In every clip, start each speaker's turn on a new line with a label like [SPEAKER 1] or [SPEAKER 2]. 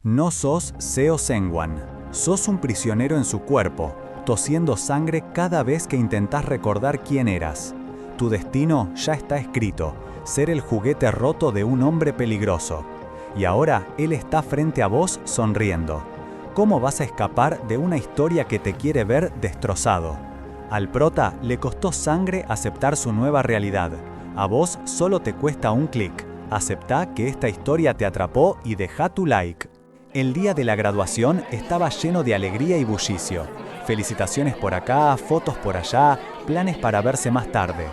[SPEAKER 1] No sos Seo Seung-wan. Sos un prisionero en su cuerpo, tosiendo sangre cada vez que intentás recordar quién eras. Tu destino ya está escrito, ser el juguete roto de un hombre peligroso. Y ahora él está frente a vos sonriendo. ¿Cómo vas a escapar de una historia que te quiere ver destrozado? Al prota le costó sangre aceptar su nueva realidad. A vos solo te cuesta un clic. Aceptá que esta historia te atrapó y deja tu like. El día de la graduación estaba lleno de alegría y bullicio. Felicitaciones por acá, fotos por allá, planes para verse más tarde.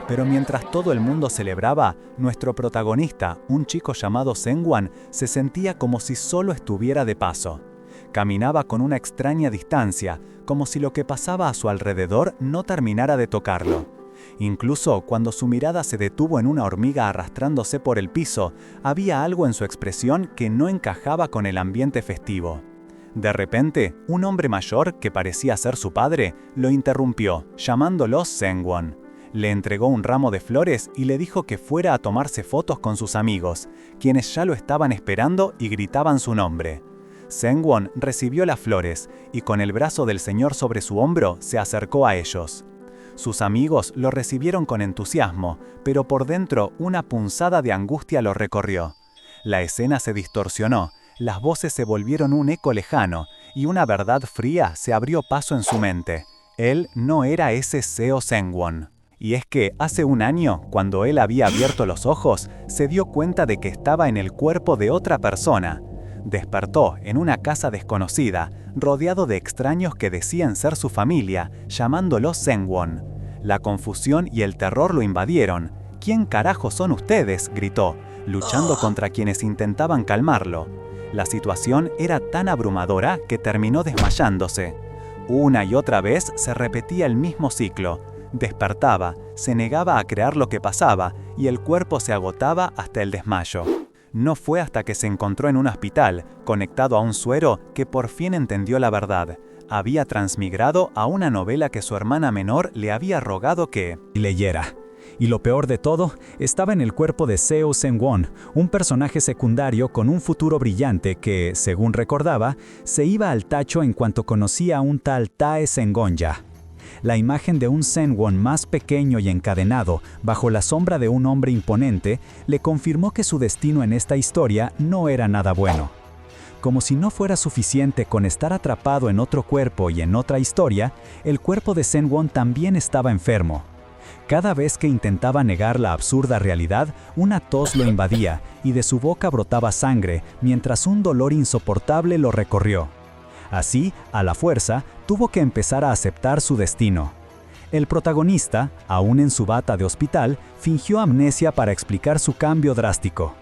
[SPEAKER 1] Pero mientras todo el mundo celebraba, nuestro protagonista, un chico llamado Seung-wan, se sentía como si solo estuviera de paso. Caminaba con una extraña distancia, como si lo que pasaba a su alrededor no terminara de tocarlo. Incluso cuando su mirada se detuvo en una hormiga arrastrándose por el piso, había algo en su expresión que no encajaba con el ambiente festivo. De repente, un hombre mayor, que parecía ser su padre, lo interrumpió, llamándolo Seung-wan. Le entregó un ramo de flores y le dijo que fuera a tomarse fotos con sus amigos, quienes ya lo estaban esperando y gritaban su nombre. Seung-wan recibió las flores y con el brazo del señor sobre su hombro se acercó a ellos. Sus amigos lo recibieron con entusiasmo, pero por dentro una punzada de angustia lo recorrió. La escena se distorsionó, las voces se volvieron un eco lejano, y una verdad fría se abrió paso en su mente. Él no era ese Seo Seung-wan. Y es que hace un año, cuando él había abierto los ojos, se dio cuenta de que estaba en el cuerpo de otra persona. Despertó en una casa desconocida, rodeado de extraños que decían ser su familia, llamándolo Seung-wan. La confusión y el terror lo invadieron. ¿Quién carajo son ustedes?, gritó, luchando contra quienes intentaban calmarlo. La situación era tan abrumadora que terminó desmayándose. Una y otra vez se repetía el mismo ciclo. Despertaba, se negaba a creer lo que pasaba y el cuerpo se agotaba hasta el desmayo. No fue hasta que se encontró en un hospital, conectado a un suero, que por fin entendió la verdad. Había transmigrado a una novela que su hermana menor le había rogado que
[SPEAKER 2] leyera. Y lo peor de todo, estaba en el cuerpo de Seo Seung-wan, un personaje secundario con un futuro brillante que, según recordaba, se iba al tacho en cuanto conocía a un tal Tae Seung-gonja. La imagen de un Seung-wan más pequeño y encadenado, bajo la sombra de un hombre imponente, le confirmó que su destino en esta historia no era nada bueno. Como si no fuera suficiente con estar atrapado en otro cuerpo y en otra historia, el cuerpo de Seung-wan también estaba enfermo. Cada vez que intentaba negar la absurda realidad, una tos lo invadía y de su boca brotaba sangre, mientras un dolor insoportable lo recorrió. Así, a la fuerza, tuvo que empezar a aceptar su destino. El protagonista, aún en su bata de hospital, fingió amnesia para explicar su cambio drástico.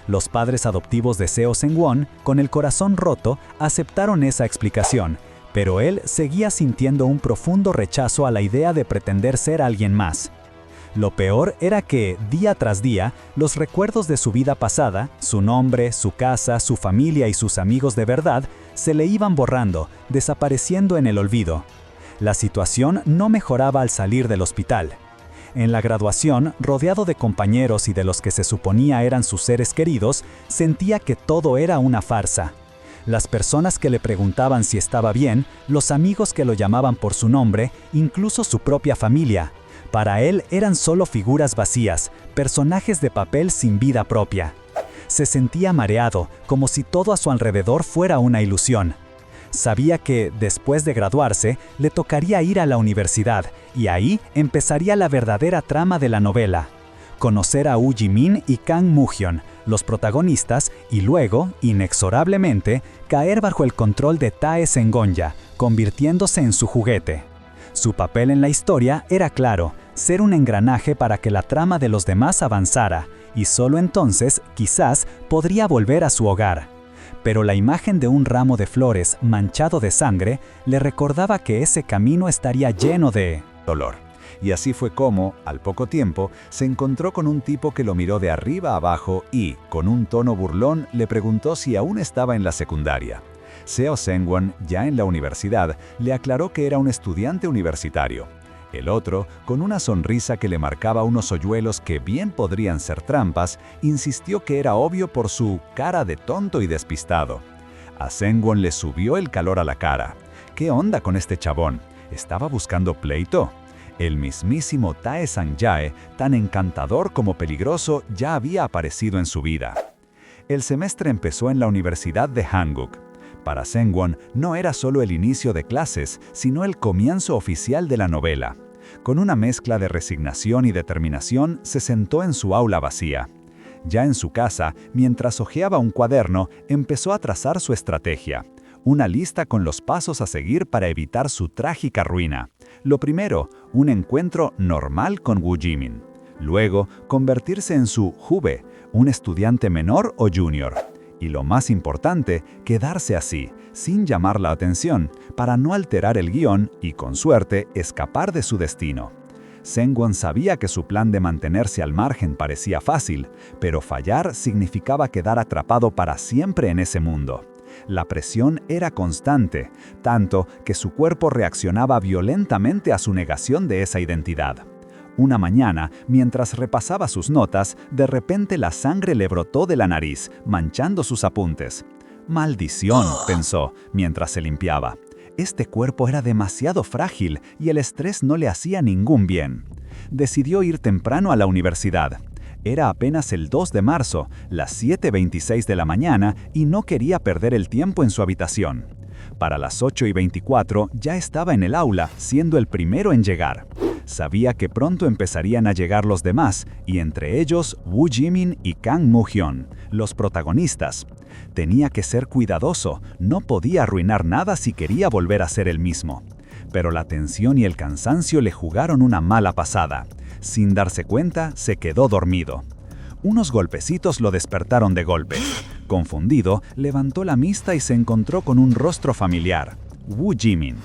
[SPEAKER 2] Los padres adoptivos de Seo Seung-wan, con el corazón roto, aceptaron esa explicación, pero él seguía sintiendo un profundo rechazo a la idea de pretender ser alguien más. Lo peor era que, día tras día, los recuerdos de su vida pasada, su nombre, su casa, su familia y sus amigos de verdad, se le iban borrando, desapareciendo en el olvido. La situación no mejoraba al salir del hospital. En la graduación, rodeado de compañeros y de los que se suponía eran sus seres queridos, sentía que todo era una farsa. Las personas que le preguntaban si estaba bien, los amigos que lo llamaban por su nombre, incluso su propia familia. Para él eran solo figuras vacías, personajes de papel sin vida propia. Se sentía mareado, como si todo a su alrededor fuera una ilusión. Sabía que, después de graduarse, le tocaría ir a la universidad, y ahí empezaría la verdadera trama de la novela. Conocer a Woo Ji-min y Kang Moo-hyun, los protagonistas, y luego, inexorablemente, caer bajo el control de Tae Seung-gonja, convirtiéndose en su juguete. Su papel en la historia era claro, ser un engranaje para que la trama de los demás avanzara, y solo entonces, quizás, podría volver a su hogar. Pero la imagen de un ramo de flores manchado de sangre le recordaba que ese camino estaría lleno de
[SPEAKER 3] dolor. Y así fue como, al poco tiempo, se encontró con un tipo que lo miró de arriba a abajo y, con un tono burlón, le preguntó si aún estaba en la secundaria. Seo Seung-wan, ya en la universidad, le aclaró que era un estudiante universitario. El otro, con una sonrisa que le marcaba unos hoyuelos que bien podrían ser trampas, insistió que era obvio por su cara de tonto y despistado. A Sengwon le subió el calor a la cara. ¿Qué onda con este chabón? ¿Estaba buscando pleito? El mismísimo Tae Sang-jae, tan encantador como peligroso, ya había aparecido en su vida. El semestre empezó en la Universidad de Hanguk. Para Sengwon no era solo el inicio de clases, sino el comienzo oficial de la novela. Con una mezcla de resignación y determinación, se sentó en su aula vacía. Ya en su casa, mientras hojeaba un cuaderno, empezó a trazar su estrategia. Una lista con los pasos a seguir para evitar su trágica ruina. Lo primero, un encuentro normal con Woo Jimin. Luego, convertirse en su jube, un estudiante menor o junior. Y lo más importante, quedarse así, sin llamar la atención, para no alterar el guión y, con suerte, escapar de su destino. Sengwon sabía que su plan de mantenerse al margen parecía fácil, pero fallar significaba quedar atrapado para siempre en ese mundo. La presión era constante, tanto que su cuerpo reaccionaba violentamente a su negación de esa identidad. Una mañana, mientras repasaba sus notas, de repente la sangre le brotó de la nariz, manchando sus apuntes. «Maldición», pensó, mientras se limpiaba. Este cuerpo era demasiado frágil y el estrés no le hacía ningún bien. Decidió ir temprano a la universidad. Era apenas el 2 de marzo, las 7:26 de la mañana, y no quería perder el tiempo en su habitación. Para las 8:24 ya estaba en el aula, siendo el primero en llegar. Sabía que pronto empezarían a llegar los demás, y entre ellos Woo Jimin y Kang Moo-hyun, los protagonistas. Tenía que ser cuidadoso, no podía arruinar nada si quería volver a ser el mismo. Pero la tensión y el cansancio le jugaron una mala pasada. Sin darse cuenta, se quedó dormido. Unos golpecitos lo despertaron de golpe. Confundido, levantó la vista y se encontró con un rostro familiar, Woo Jimin.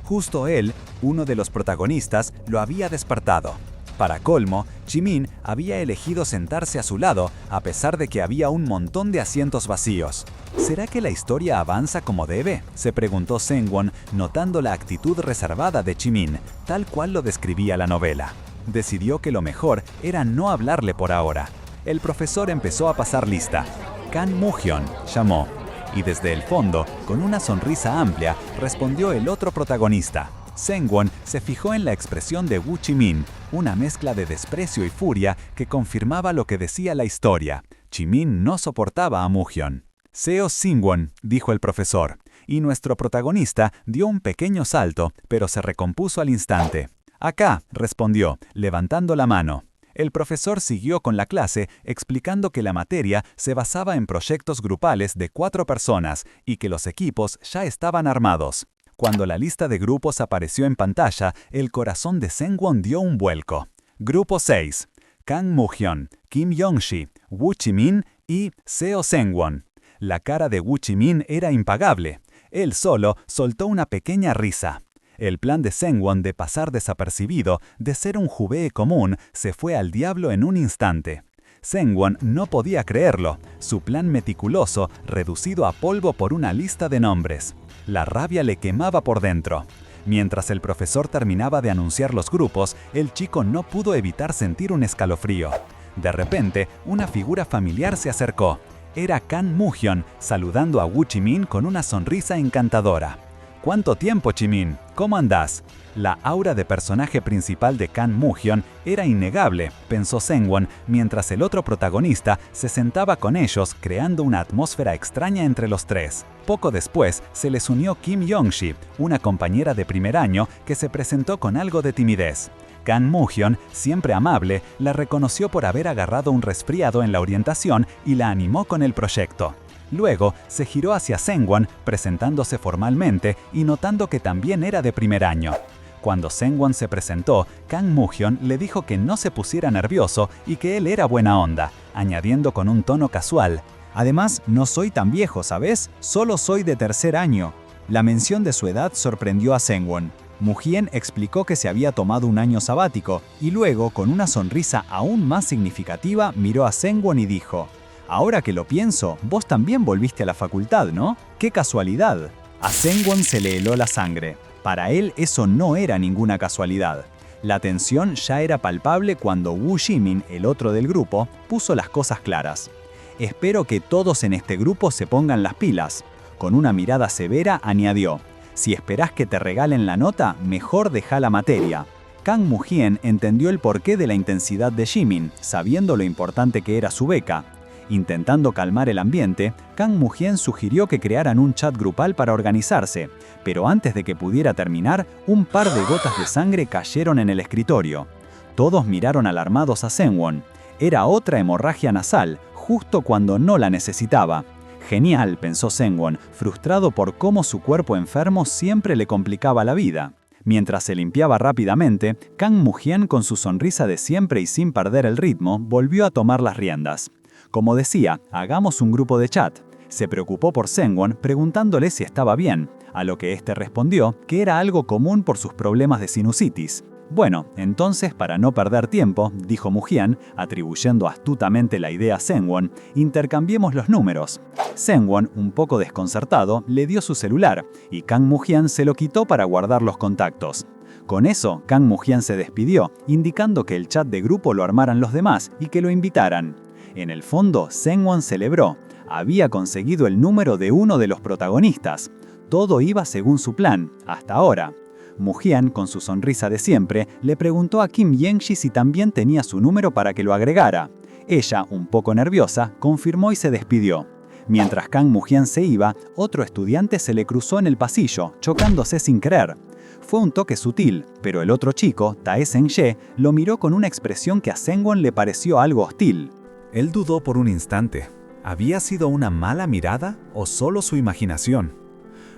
[SPEAKER 3] Justo él, uno de los protagonistas, lo había despertado. Para colmo, Jimin había elegido sentarse a su lado, a pesar de que había un montón de asientos vacíos. ¿Será que la historia avanza como debe?, se preguntó Sengwon, notando la actitud reservada de Jimin, tal cual lo describía la novela. Decidió que lo mejor era no hablarle por ahora. El profesor empezó a pasar lista. Kang Moo-hyun llamó, y desde el fondo, con una sonrisa amplia, respondió el otro protagonista. Sengwon se fijó en la expresión de Woo Jimin, una mezcla de desprecio y furia que confirmaba lo que decía la historia. Jimin no soportaba a Moo-hyun. «Seo Sengwon», dijo el profesor, y nuestro protagonista dio un pequeño salto, pero se recompuso al instante. «Acá», respondió, levantando la mano. El profesor siguió con la clase explicando que la materia se basaba en proyectos grupales de 4 personas y que los equipos ya estaban armados. Cuando la lista de grupos apareció en pantalla, el corazón de Sengwon dio un vuelco. Grupo 6. Kang Moo-hyun, Kim Yong-shi, Woo Jimin y Seo Sengwon. La cara de Woo Jimin era impagable. Él solo soltó una pequeña risa. El plan de Sengwon de pasar desapercibido, de ser un jubé común, se fue al diablo en un instante. Sengwon no podía creerlo, su plan meticuloso, reducido a polvo por una lista de nombres. La rabia le quemaba por dentro. Mientras el profesor terminaba de anunciar los grupos, el chico no pudo evitar sentir un escalofrío. De repente, una figura familiar se acercó. Era Kang Moo-hyun, saludando a Woo Jimin con una sonrisa encantadora. «¿Cuánto tiempo, Jimin? ¿Cómo andás?». La aura de personaje principal de Kang Moo-hyun era innegable, pensó Sengwon, mientras el otro protagonista se sentaba con ellos, creando una atmósfera extraña entre los tres. Poco después, se les unió Kim Yong-shi, una compañera de primer año que se presentó con algo de timidez. Kang Moo-hyun, siempre amable, la reconoció por haber agarrado un resfriado en la orientación y la animó con el proyecto. Luego, se giró hacia Sengwon, presentándose formalmente y notando que también era de primer año. Cuando Sengwon se presentó, Kang Moo-hyun le dijo que no se pusiera nervioso y que él era buena onda, añadiendo con un tono casual: «Además, no soy tan viejo, ¿sabes? Solo soy de tercer año». La mención de su edad sorprendió a Sengwon. Moo-hyun explicó que se había tomado un año sabático y luego, con una sonrisa aún más significativa, miró a Sengwon y dijo: «Ahora que lo pienso, vos también volviste a la facultad, ¿no? ¡Qué casualidad!». A Sengwon se le heló la sangre. Para él eso no era ninguna casualidad. La tensión ya era palpable cuando Woo Jimin, el otro del grupo, puso las cosas claras. «Espero que todos en este grupo se pongan las pilas.
[SPEAKER 1] Con una mirada severa añadió: «Si esperás que te regalen la nota, mejor deja la materia». Kang Mu-hien entendió el porqué de la intensidad de Jimin, sabiendo lo importante que era su beca. Intentando calmar el ambiente, Kang Mu-hien sugirió que crearan un chat grupal para organizarse, pero antes de que pudiera terminar, un par de gotas de sangre cayeron en el escritorio. Todos miraron alarmados a Seungwon. Era otra hemorragia nasal, justo cuando no la necesitaba. Genial, pensó Seungwon, frustrado por cómo su cuerpo enfermo siempre le complicaba la vida. Mientras se limpiaba rápidamente, Kang Mu-hien, con su sonrisa de siempre y sin perder el ritmo, volvió a tomar las riendas. Como decía, hagamos un grupo de chat. Se preocupó por Seungwon preguntándole si estaba bien, a lo que éste respondió que era algo común por sus problemas de sinusitis. Bueno, entonces para no perder tiempo, dijo Mu-hien, atribuyendo astutamente la idea a Seungwon, intercambiemos los números. Seungwon, un poco desconcertado, le dio su celular y Kang Mu-hien se lo quitó para guardar los contactos. Con eso, Kang Mu-hien se despidió, indicando que el chat de grupo lo armaran los demás y que lo invitaran. En el fondo, Seungwon celebró. Había conseguido el número de uno de los protagonistas. Todo iba según su plan, hasta ahora. Mu-hien, con su sonrisa de siempre, le preguntó a Kim Yeng-ji si también tenía su número para que lo agregara. Ella, un poco nerviosa, confirmó y se despidió. Mientras Kang Mu-hien se iba, otro estudiante se le cruzó en el pasillo, chocándose sin querer. Fue un toque sutil, pero el otro chico, Tae Seung-jae, lo miró con una expresión que a Seungwon le pareció algo hostil.
[SPEAKER 3] Él dudó por un instante. ¿Había sido una mala mirada o solo su imaginación?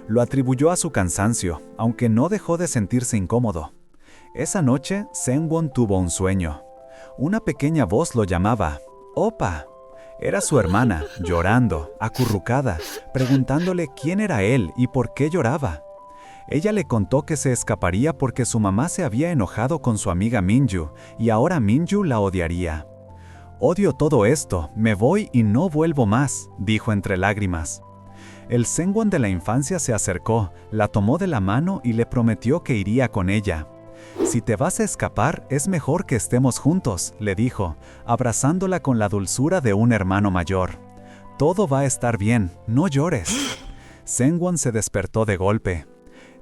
[SPEAKER 3] Lo atribuyó a su cansancio, aunque no dejó de sentirse incómodo. Esa noche, Seungwon tuvo un sueño. Una pequeña voz lo llamaba «Opa». Era su hermana, llorando, acurrucada, preguntándole quién era él y por qué lloraba. Ella le contó que se escaparía porque su mamá se había enojado con su amiga Minju y ahora Minju la odiaría. «Odio todo esto, me voy y no vuelvo más», dijo entre lágrimas. El Seungwon de la infancia se acercó, la tomó de la mano y le prometió que iría con ella. «Si te vas a escapar, es mejor que estemos juntos», le dijo, abrazándola con la dulzura de un hermano mayor. «Todo va a estar bien, no llores». Seungwon se despertó de golpe.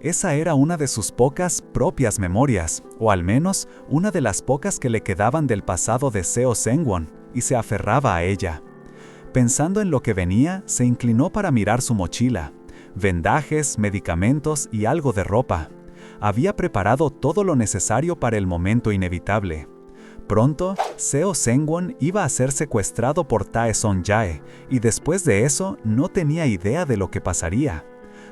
[SPEAKER 3] Esa era una de sus pocas propias memorias, o al menos una de las pocas que le quedaban del pasado de Seo Seungwon, y se aferraba a ella. Pensando en lo que venía, se inclinó para mirar su mochila. Vendajes, medicamentos y algo de ropa. Había preparado todo lo necesario para el momento inevitable. Pronto, Seo Seungwon iba a ser secuestrado por Tae Son-jae, y después de eso no tenía idea de lo que pasaría.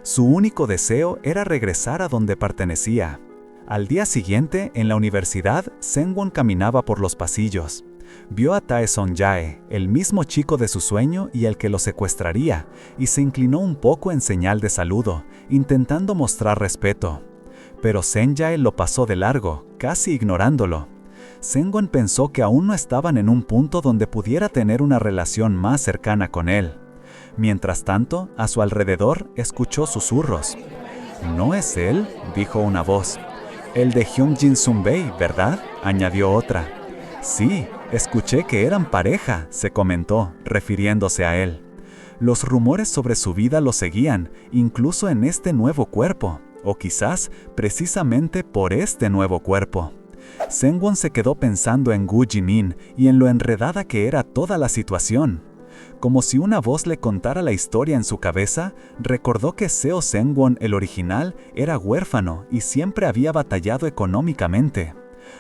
[SPEAKER 3] Su único deseo era regresar a donde pertenecía. Al día siguiente, en la universidad, Seungwon caminaba por los pasillos. Vio a Tae Son-jae, el mismo chico de su sueño y el que lo secuestraría, y se inclinó un poco en señal de saludo, intentando mostrar respeto. Pero Sen-jae lo pasó de largo, casi ignorándolo. Seungwon pensó que aún no estaban en un punto donde pudiera tener una relación más cercana con él. Mientras tanto, a su alrededor escuchó susurros. «¿No es él?», dijo una voz. «El de Hyunjin Sunbae, ¿verdad?», añadió otra. «Sí, escuché que eran pareja», se comentó, refiriéndose a él. Los rumores sobre su vida lo seguían, incluso en este nuevo cuerpo, o quizás precisamente por este nuevo cuerpo. Seungwon se quedó pensando en Gu Jimin y en lo enredada que era toda la situación. Como si una voz le contara la historia en su cabeza, recordó que Seo Seungwon, el original, era huérfano y siempre había batallado económicamente.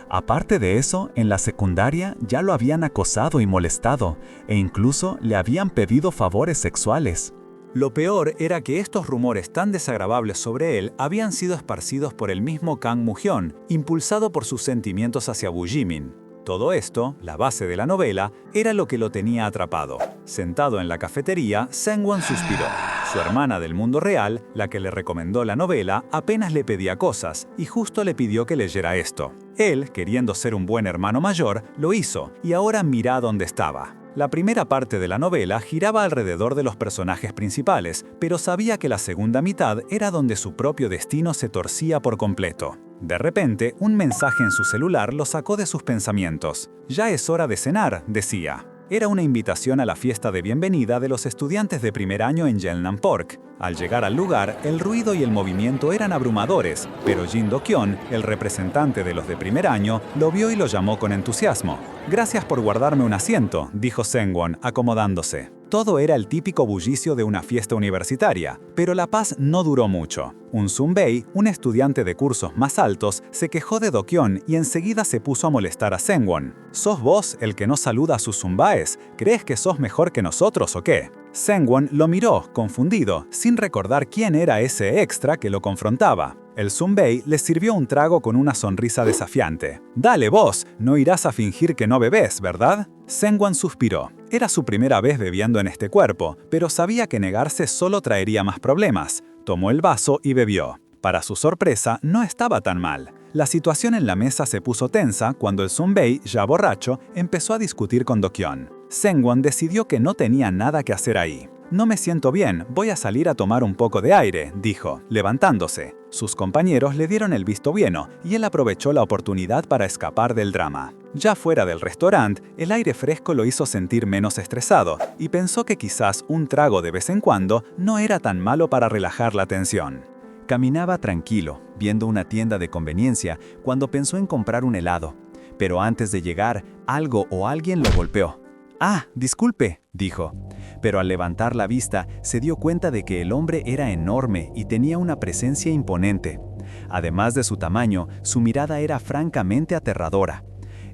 [SPEAKER 3] Aparte de eso, en la secundaria ya lo habían acosado y molestado, e incluso le habían pedido favores sexuales.
[SPEAKER 1] Lo peor era que estos rumores tan desagradables sobre él habían sido esparcidos por el mismo Kang Mu-hyen, impulsado por sus sentimientos hacia Woo Jimin. Todo esto, la base de la novela, era lo que lo tenía atrapado. Sentado en la cafetería, Seungwon suspiró. Su hermana del mundo real, la que le recomendó la novela, apenas le pedía cosas, y justo le pidió que leyera esto. Él, queriendo ser un buen hermano mayor, lo hizo, y ahora mira dónde estaba. La primera parte de la novela giraba alrededor de los personajes principales, pero sabía que la segunda mitad era donde su propio destino se torcía por completo. De repente, un mensaje en su celular lo sacó de sus pensamientos. «Ya es hora de cenar», decía. Era una invitación a la fiesta de bienvenida de los estudiantes de primer año en Jeonnam Park. Al llegar al lugar, el ruido y el movimiento eran abrumadores, pero Jin Do-kyun, el representante de los de primer año, lo vio y lo llamó con entusiasmo. «Gracias por guardarme un asiento», dijo Seung-won, acomodándose. Todo era el típico bullicio de una fiesta universitaria, pero la paz no duró mucho. Un Sunbae, un estudiante de cursos más altos, se quejó de Do-kyun y enseguida se puso a molestar a Seung-won. «¿Sos vos el que no saluda a sus Sunbaes? ¿Crees que sos mejor que nosotros o qué?». Seung-won lo miró, confundido, sin recordar quién era ese extra que lo confrontaba. El Sunbae le sirvió un trago con una sonrisa desafiante. «Dale vos, no irás a fingir que no bebés, ¿verdad?». Seung-won suspiró. Era su primera vez bebiendo en este cuerpo, pero sabía que negarse solo traería más problemas. Tomó el vaso y bebió. Para su sorpresa, no estaba tan mal. La situación en la mesa se puso tensa cuando el Sunbae, ya borracho, empezó a discutir con Do-kyun. Seung-won decidió que no tenía nada que hacer ahí. «No me siento bien, voy a salir a tomar un poco de aire», dijo, levantándose. Sus compañeros le dieron el visto bueno y él aprovechó la oportunidad para escapar del drama. Ya fuera del restaurante, el aire fresco lo hizo sentir menos estresado y pensó que quizás un trago de vez en cuando no era tan malo para relajar la tensión. Caminaba tranquilo, viendo una tienda de conveniencia, cuando pensó en comprar un helado. Pero antes de llegar, algo o alguien lo golpeó. «Ah, disculpe», dijo. Pero al levantar la vista, se dio cuenta de que el hombre era enorme y tenía una presencia imponente. Además de su tamaño, su mirada era francamente aterradora.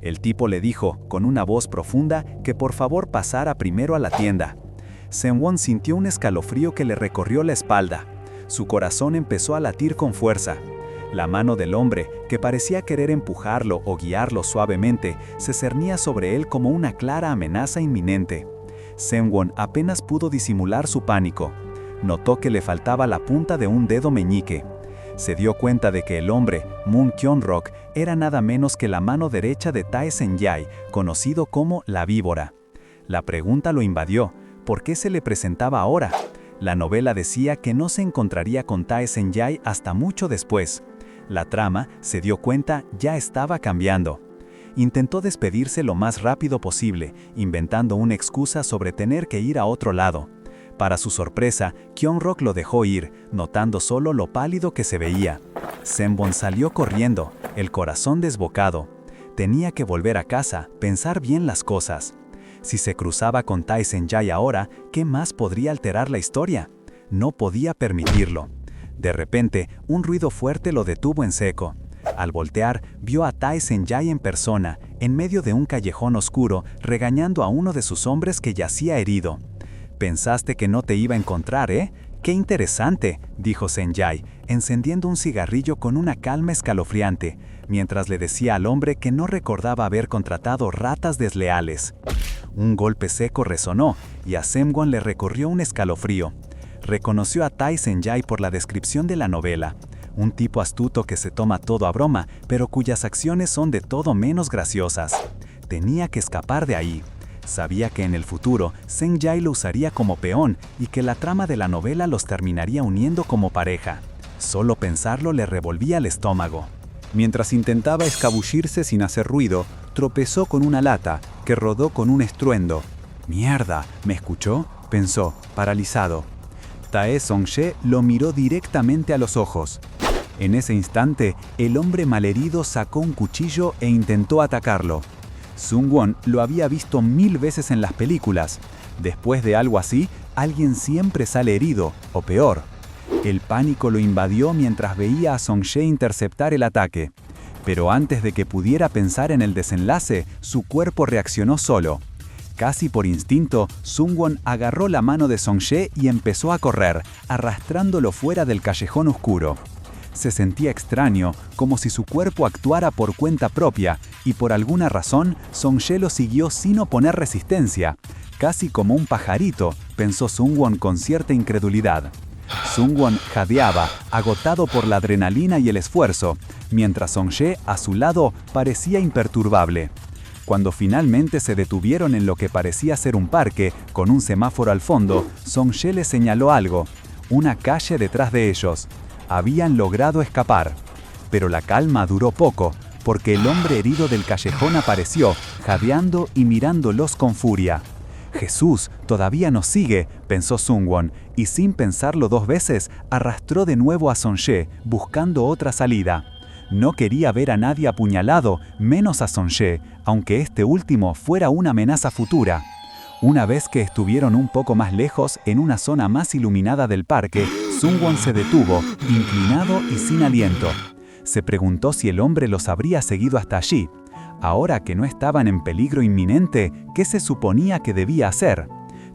[SPEAKER 1] El tipo le dijo, con una voz profunda, que por favor pasara primero a la tienda. Seung-won sintió un escalofrío que le recorrió la espalda. Su corazón empezó a latir con fuerza. La mano del hombre, que parecía querer empujarlo o guiarlo suavemente, se cernía sobre él como una clara amenaza inminente. Seung-won apenas pudo disimular su pánico. Notó que le faltaba la punta de un dedo meñique. Se dio cuenta de que el hombre, Moon Kyung-rok, era nada menos que la mano derecha de Tae Sen-jae, conocido como la víbora. La pregunta lo invadió: ¿por qué se le presentaba ahora? La novela decía que no se encontraría con Tae Sen-jae hasta mucho después. La trama, se dio cuenta, ya estaba cambiando. Intentó despedirse lo más rápido posible, inventando una excusa sobre tener que ir a otro lado. Para su sorpresa, Kyung-rok lo dejó ir, notando solo lo pálido que se veía. Seung-won salió corriendo, el corazón desbocado. Tenía que volver a casa, pensar bien las cosas. Si se cruzaba con Tae Sen-jae ahora, ¿qué más podría alterar la historia? No podía permitirlo. De repente, un ruido fuerte lo detuvo en seco. Al voltear, vio a Tae Sen-jae en persona, en medio de un callejón oscuro, regañando a uno de sus hombres que yacía herido. «Pensaste que no te iba a encontrar, ¿eh? ¡Qué interesante!», dijo Sen-jae, encendiendo un cigarrillo con una calma escalofriante, mientras le decía al hombre que no recordaba haber contratado ratas desleales. Un golpe seco resonó, y a Seung-won le recorrió un escalofrío. Reconoció a Tae Sen-jae por la descripción de la novela. Un tipo astuto que se toma todo a broma, pero cuyas acciones son de todo menos graciosas. Tenía que escapar de ahí. Sabía que en el futuro, Sen-jae lo usaría como peón y que la trama de la novela los terminaría uniendo como pareja. Solo pensarlo le revolvía el estómago. Mientras intentaba escabullirse sin hacer ruido, tropezó con una lata, que rodó con un estruendo. «Mierda, ¿me escuchó?», pensó, paralizado. Tae Song-jae lo miró directamente a los ojos. En ese instante, el hombre malherido sacó un cuchillo e intentó atacarlo. Seung-won lo había visto 1000 veces en las películas. Después de algo así, alguien siempre sale herido, o peor. El pánico lo invadió mientras veía a Song-jae interceptar el ataque. Pero antes de que pudiera pensar en el desenlace, su cuerpo reaccionó solo. Casi por instinto, Seung-won agarró la mano de Song-jae y empezó a correr, arrastrándolo fuera del callejón oscuro. Se sentía extraño, como si su cuerpo actuara por cuenta propia, y por alguna razón, Song-jae lo siguió sin oponer resistencia. Casi como un pajarito, pensó Seung-won con cierta incredulidad. Seung-won jadeaba, agotado por la adrenalina y el esfuerzo, mientras Song-jae, a su lado, parecía imperturbable. Cuando finalmente se detuvieron en lo que parecía ser un parque, con un semáforo al fondo, Song-jae le señaló algo: una calle detrás de ellos. Habían logrado escapar. Pero la calma duró poco, porque el hombre herido del callejón apareció, jadeando y mirándolos con furia. «Jesús, todavía nos sigue», pensó Sungwon, y sin pensarlo 2 veces, arrastró de nuevo a Song-jae, buscando otra salida. No quería ver a nadie apuñalado, menos a Song-jae, aunque este último fuera una amenaza futura. Una vez que estuvieron un poco más lejos, en una zona más iluminada del parque, Sungwon se detuvo, inclinado y sin aliento. Se preguntó si el hombre los habría seguido hasta allí. Ahora que no estaban en peligro inminente, ¿qué se suponía que debía hacer?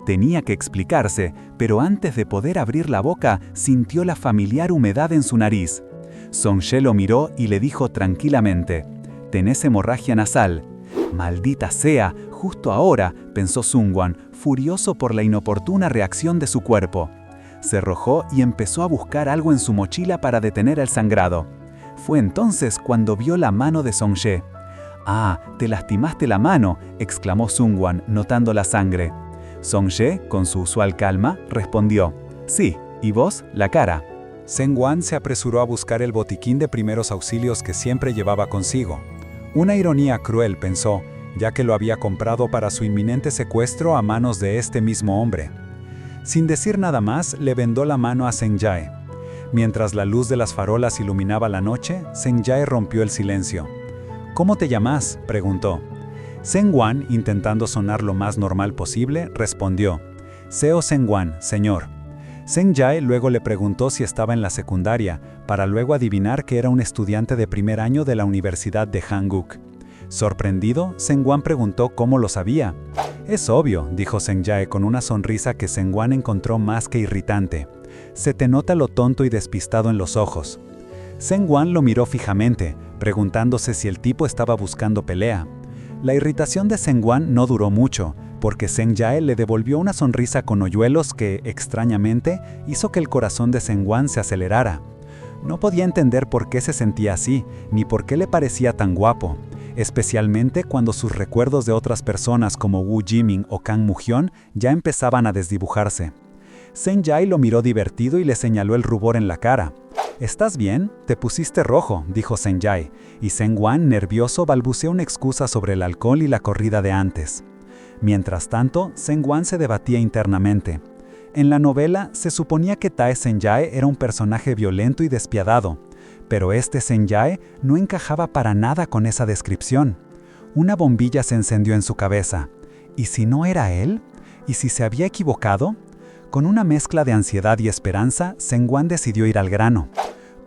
[SPEAKER 1] Tenía que explicarse, pero antes de poder abrir la boca, sintió la familiar humedad en su nariz. Song-jae lo miró y le dijo tranquilamente: «Tenés hemorragia nasal». «Maldita sea, justo ahora», pensó Sungwon, furioso por la inoportuna reacción de su cuerpo. Se arrojó y empezó a buscar algo en su mochila para detener el sangrado. Fue entonces cuando vio la mano de Song-jae. «Ah, te lastimaste la mano», exclamó Sungwon, notando la sangre. Song-jae, con su usual calma, respondió: «Sí, ¿y vos, la cara?».
[SPEAKER 2] Sungwon se apresuró a buscar el botiquín de primeros auxilios que siempre llevaba consigo. Una ironía cruel, pensó, ya que lo había comprado para su inminente secuestro a manos de este mismo hombre. Sin decir nada más, le vendó la mano a Seng-jae. Mientras la luz de las farolas iluminaba la noche, Seng-jae rompió el silencio. «¿Cómo te llamas?», preguntó. Sungwon, intentando sonar lo más normal posible, respondió: «Seo Sungwon, señor». Seng-jae luego le preguntó si estaba en la secundaria, para luego adivinar que era un estudiante de primer año de la Universidad de Hanguk. Sorprendido, Sungwon preguntó cómo lo sabía. «Es obvio», dijo Seng-jae con una sonrisa que Sungwon encontró más que irritante. «Se te nota lo tonto y despistado en los ojos». Sungwon lo miró fijamente, preguntándose si el tipo estaba buscando pelea. La irritación de Sungwon no duró mucho, porque Seng-jae le devolvió una sonrisa con hoyuelos que, extrañamente, hizo que el corazón de Sungwon se acelerara. No podía entender por qué se sentía así, ni por qué le parecía tan guapo, especialmente cuando sus recuerdos de otras personas como Woo Jimin o Kang Moo-hyun ya empezaban a desdibujarse. Seng-jae lo miró divertido y le señaló el rubor en la cara. «¿Estás bien? Te pusiste rojo», dijo Seng-jae, y Sungwon, nervioso, balbuceó una excusa sobre el alcohol y la corrida de antes. Mientras tanto, Sungwon se debatía internamente. En la novela, se suponía que Tae Seng-jae era un personaje violento y despiadado, pero este Seng-jae no encajaba para nada con esa descripción. Una bombilla se encendió en su cabeza. ¿Y si no era él? ¿Y si se había equivocado? Con una mezcla de ansiedad y esperanza, Sungwon decidió ir al grano.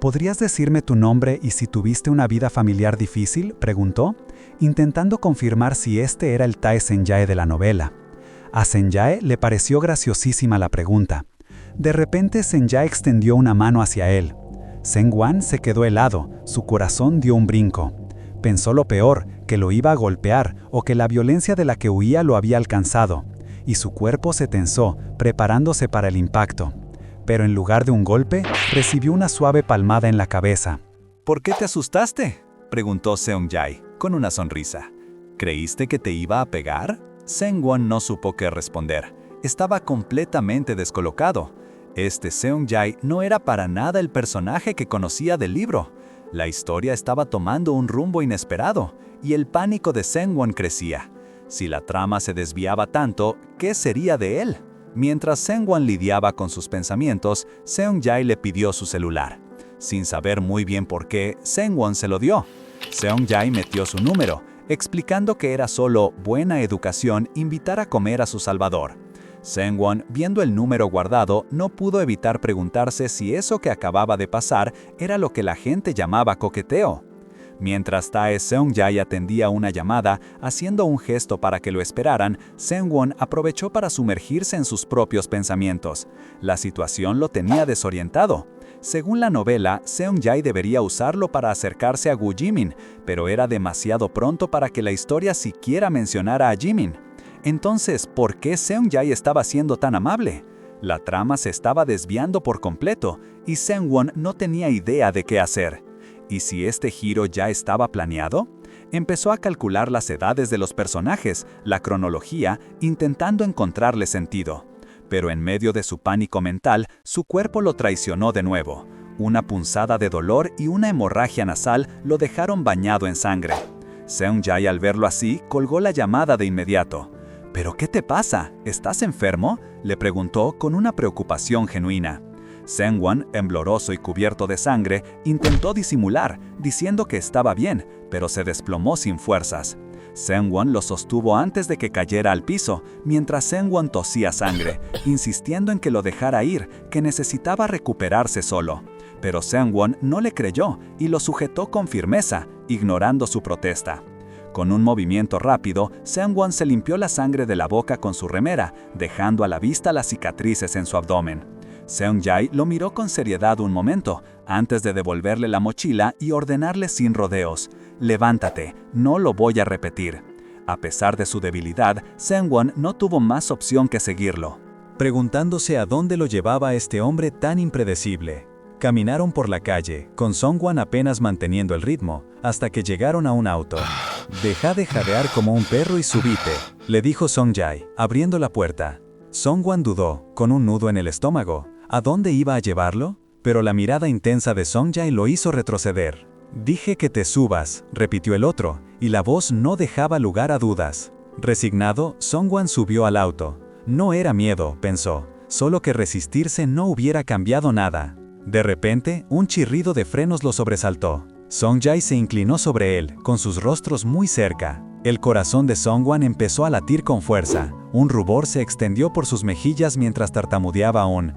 [SPEAKER 2] «¿Podrías decirme tu nombre y si tuviste una vida familiar difícil?», preguntó, intentando confirmar si este era el Tae Seng-jae de la novela. A Seng-jae le pareció graciosísima la pregunta. De repente Seng-jae extendió una mano hacia él. Sungwon se quedó helado, su corazón dio un brinco. Pensó lo peor, que lo iba a golpear o que la violencia de la que huía lo había alcanzado, y su cuerpo se tensó, preparándose para el impacto. Pero en lugar de un golpe, recibió una suave palmada en la cabeza.
[SPEAKER 1] «¿Por qué te asustaste?», preguntó Sung-jae, con una sonrisa. «¿Creíste que te iba a pegar?». Sungwon no supo qué responder. Estaba completamente descolocado. Este Sung-jae no era para nada el personaje que conocía del libro. La historia estaba tomando un rumbo inesperado, y el pánico de Sungwon crecía. Si la trama se desviaba tanto, ¿qué sería de él? Mientras Sungwon lidiaba con sus pensamientos, Sung-jae le pidió su celular. Sin saber muy bien por qué, Sungwon se lo dio. Sung-jae metió su número, explicando que era solo buena educación invitar a comer a su salvador. Sungwon, viendo el número guardado, no pudo evitar preguntarse si eso que acababa de pasar era lo que la gente llamaba coqueteo. Mientras Tae Sung-jae atendía una llamada, haciendo un gesto para que lo esperaran, Sungwon aprovechó para sumergirse en sus propios pensamientos. La situación lo tenía desorientado. Según la novela, Sung-jae debería usarlo para acercarse a Woo Jimin, pero era demasiado pronto para que la historia siquiera mencionara a Jimin. Entonces, ¿por qué Sung-jae estaba siendo tan amable? La trama se estaba desviando por completo, y Sungwon no tenía idea de qué hacer. ¿Y si este giro ya estaba planeado? Empezó a calcular las edades de los personajes, la cronología, intentando encontrarle sentido. Pero en medio de su pánico mental, su cuerpo lo traicionó de nuevo.
[SPEAKER 3] Una punzada de dolor y una hemorragia nasal lo dejaron bañado en sangre. Seung-jae, al verlo así, colgó la llamada de inmediato. ¿Pero qué te pasa? ¿Estás enfermo?, le preguntó con una preocupación genuina. Seung-won, embloroso y cubierto de sangre, intentó disimular, diciendo que estaba bien, pero se desplomó sin fuerzas. Seung-won lo sostuvo antes de que cayera al piso, mientras Seung-won tosía sangre, insistiendo en que lo dejara ir, que necesitaba recuperarse solo. Pero Seung-won no le creyó y lo sujetó con firmeza, ignorando su protesta. Con un movimiento rápido, Seung-won se limpió la sangre de la boca con su remera, dejando a la vista las cicatrices en su abdomen. Seung-jae lo miró con seriedad un momento, antes de devolverle la mochila y ordenarle sin rodeos: «Levántate, no lo voy a repetir». A pesar de su debilidad, Seung-won no tuvo más opción que seguirlo,
[SPEAKER 2] preguntándose a dónde lo llevaba este hombre tan impredecible. Caminaron por la calle, con Seung-won apenas manteniendo el ritmo, hasta que llegaron a un auto. «Deja de jadear como un perro y subite», le dijo Seung-jae, abriendo la puerta. Seung-won dudó, con un nudo en el estómago. ¿A dónde iba a llevarlo? Pero la mirada intensa de Seung-jae lo hizo retroceder. «Dije que te subas», repitió el otro, y la voz no dejaba lugar a dudas. Resignado, Seung-won subió al auto. No era miedo, pensó, solo que resistirse no hubiera cambiado nada. De repente, un chirrido de frenos lo sobresaltó. Seung-jae se inclinó sobre él, con sus rostros muy cerca. El corazón de Seung-won empezó a latir con fuerza. Un rubor se extendió por sus mejillas mientras tartamudeaba un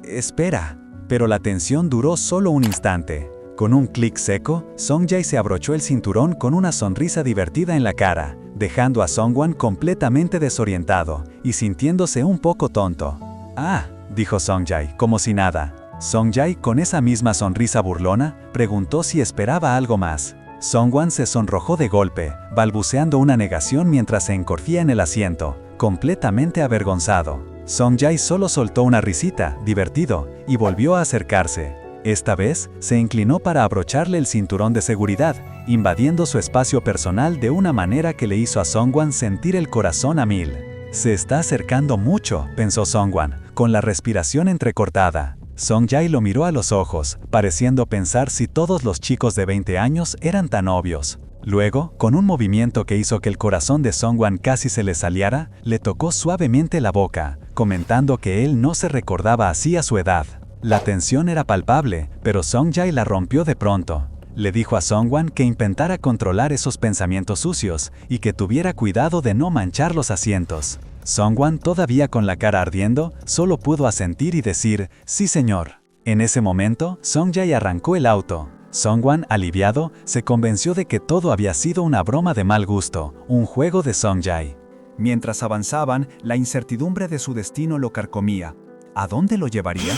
[SPEAKER 2] «espera». Pero la tensión duró solo un instante. Con un clic seco, Seung-jae se abrochó el cinturón con una sonrisa divertida en la cara, dejando a Seung-won completamente desorientado y sintiéndose un poco tonto. «Ah», dijo Seung-jae, como si nada. Seung-jae, con esa misma sonrisa burlona, preguntó si esperaba algo más. Seung-won se sonrojó de golpe, balbuceando una negación mientras se encorvía en el asiento, completamente avergonzado. Seung-jae solo soltó una risita, divertido, y volvió a acercarse. Esta vez, se inclinó para abrocharle el cinturón de seguridad, invadiendo su espacio personal de una manera que le hizo a Seung-won sentir el corazón a mil. «Se está acercando mucho», pensó Seung-won, con la respiración entrecortada. Seung-jae lo miró a los ojos, pareciendo pensar si todos los chicos de 20 años eran tan obvios. Luego, con un movimiento que hizo que el corazón de Seung-won casi se le saliera, le tocó suavemente la boca, comentando que él no se recordaba así a su edad. La tensión era palpable, pero Seung-jae la rompió de pronto. Le dijo a Seung-won que intentara controlar esos pensamientos sucios y que tuviera cuidado de no manchar los asientos. Seung-won, todavía con la cara ardiendo, solo pudo asentir y decir «sí, señor». En ese momento, Seung-jae arrancó el auto. Seung-won, aliviado, se convenció de que todo había sido una broma de mal gusto, un juego de Seung-jae. Mientras avanzaban, la incertidumbre de su destino lo carcomía. ¿A dónde lo llevaría?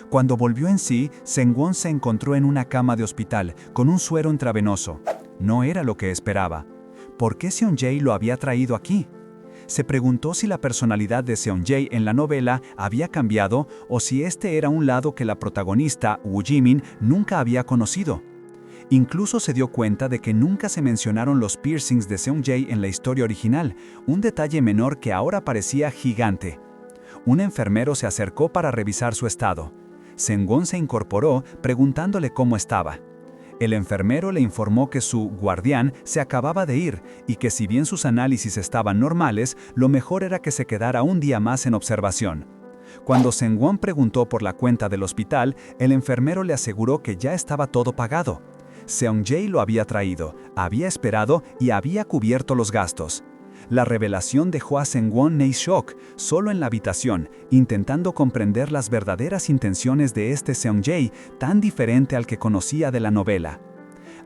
[SPEAKER 2] Cuando volvió en sí, Seung-won se encontró en una cama de hospital, con un suero intravenoso. No era lo que esperaba. ¿Por qué Seung-jae lo había traído aquí? Se preguntó si la personalidad de Seung-jae en la novela había cambiado o si este era un lado que la protagonista, Woo Ji-min, nunca había conocido. Incluso se dio cuenta de que nunca se mencionaron los piercings de Seung-jae en la historia original, un detalle menor que ahora parecía gigante. Un enfermero se acercó para revisar su estado. Seung-won se incorporó preguntándole cómo estaba. El enfermero le informó que su guardián se acababa de ir y que si bien sus análisis estaban normales, lo mejor era que se quedara un día más en observación. Cuando Seung-won preguntó por la cuenta del hospital, el enfermero le aseguró que ya estaba todo pagado. Seung-jae lo había traído, había esperado y había cubierto los gastos. La revelación dejó a Seung-won en shock, solo en la habitación, intentando comprender las verdaderas intenciones de este Seung-jae, tan diferente al que conocía de la novela.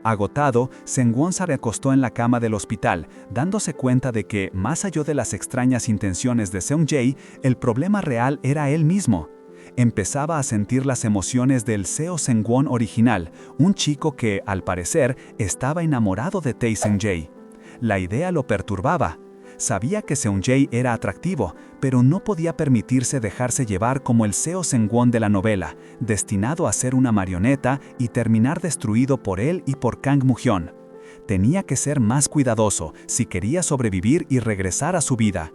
[SPEAKER 2] Agotado, Seung-won se recostó en la cama del hospital, dándose cuenta de que, más allá de las extrañas intenciones de Seung-jae, el problema real era él mismo. Empezaba a sentir las emociones del Seo Seung-won original, un chico que, al parecer, estaba enamorado de Tae Seung-jae. La idea lo perturbaba. Sabía que Seung-jae era atractivo, pero no podía permitirse dejarse llevar como el Seo Seung-won de la novela, destinado a ser una marioneta y terminar destruido por él y por Kang Moo-hyun. Tenía que ser más cuidadoso si quería sobrevivir y regresar a su vida.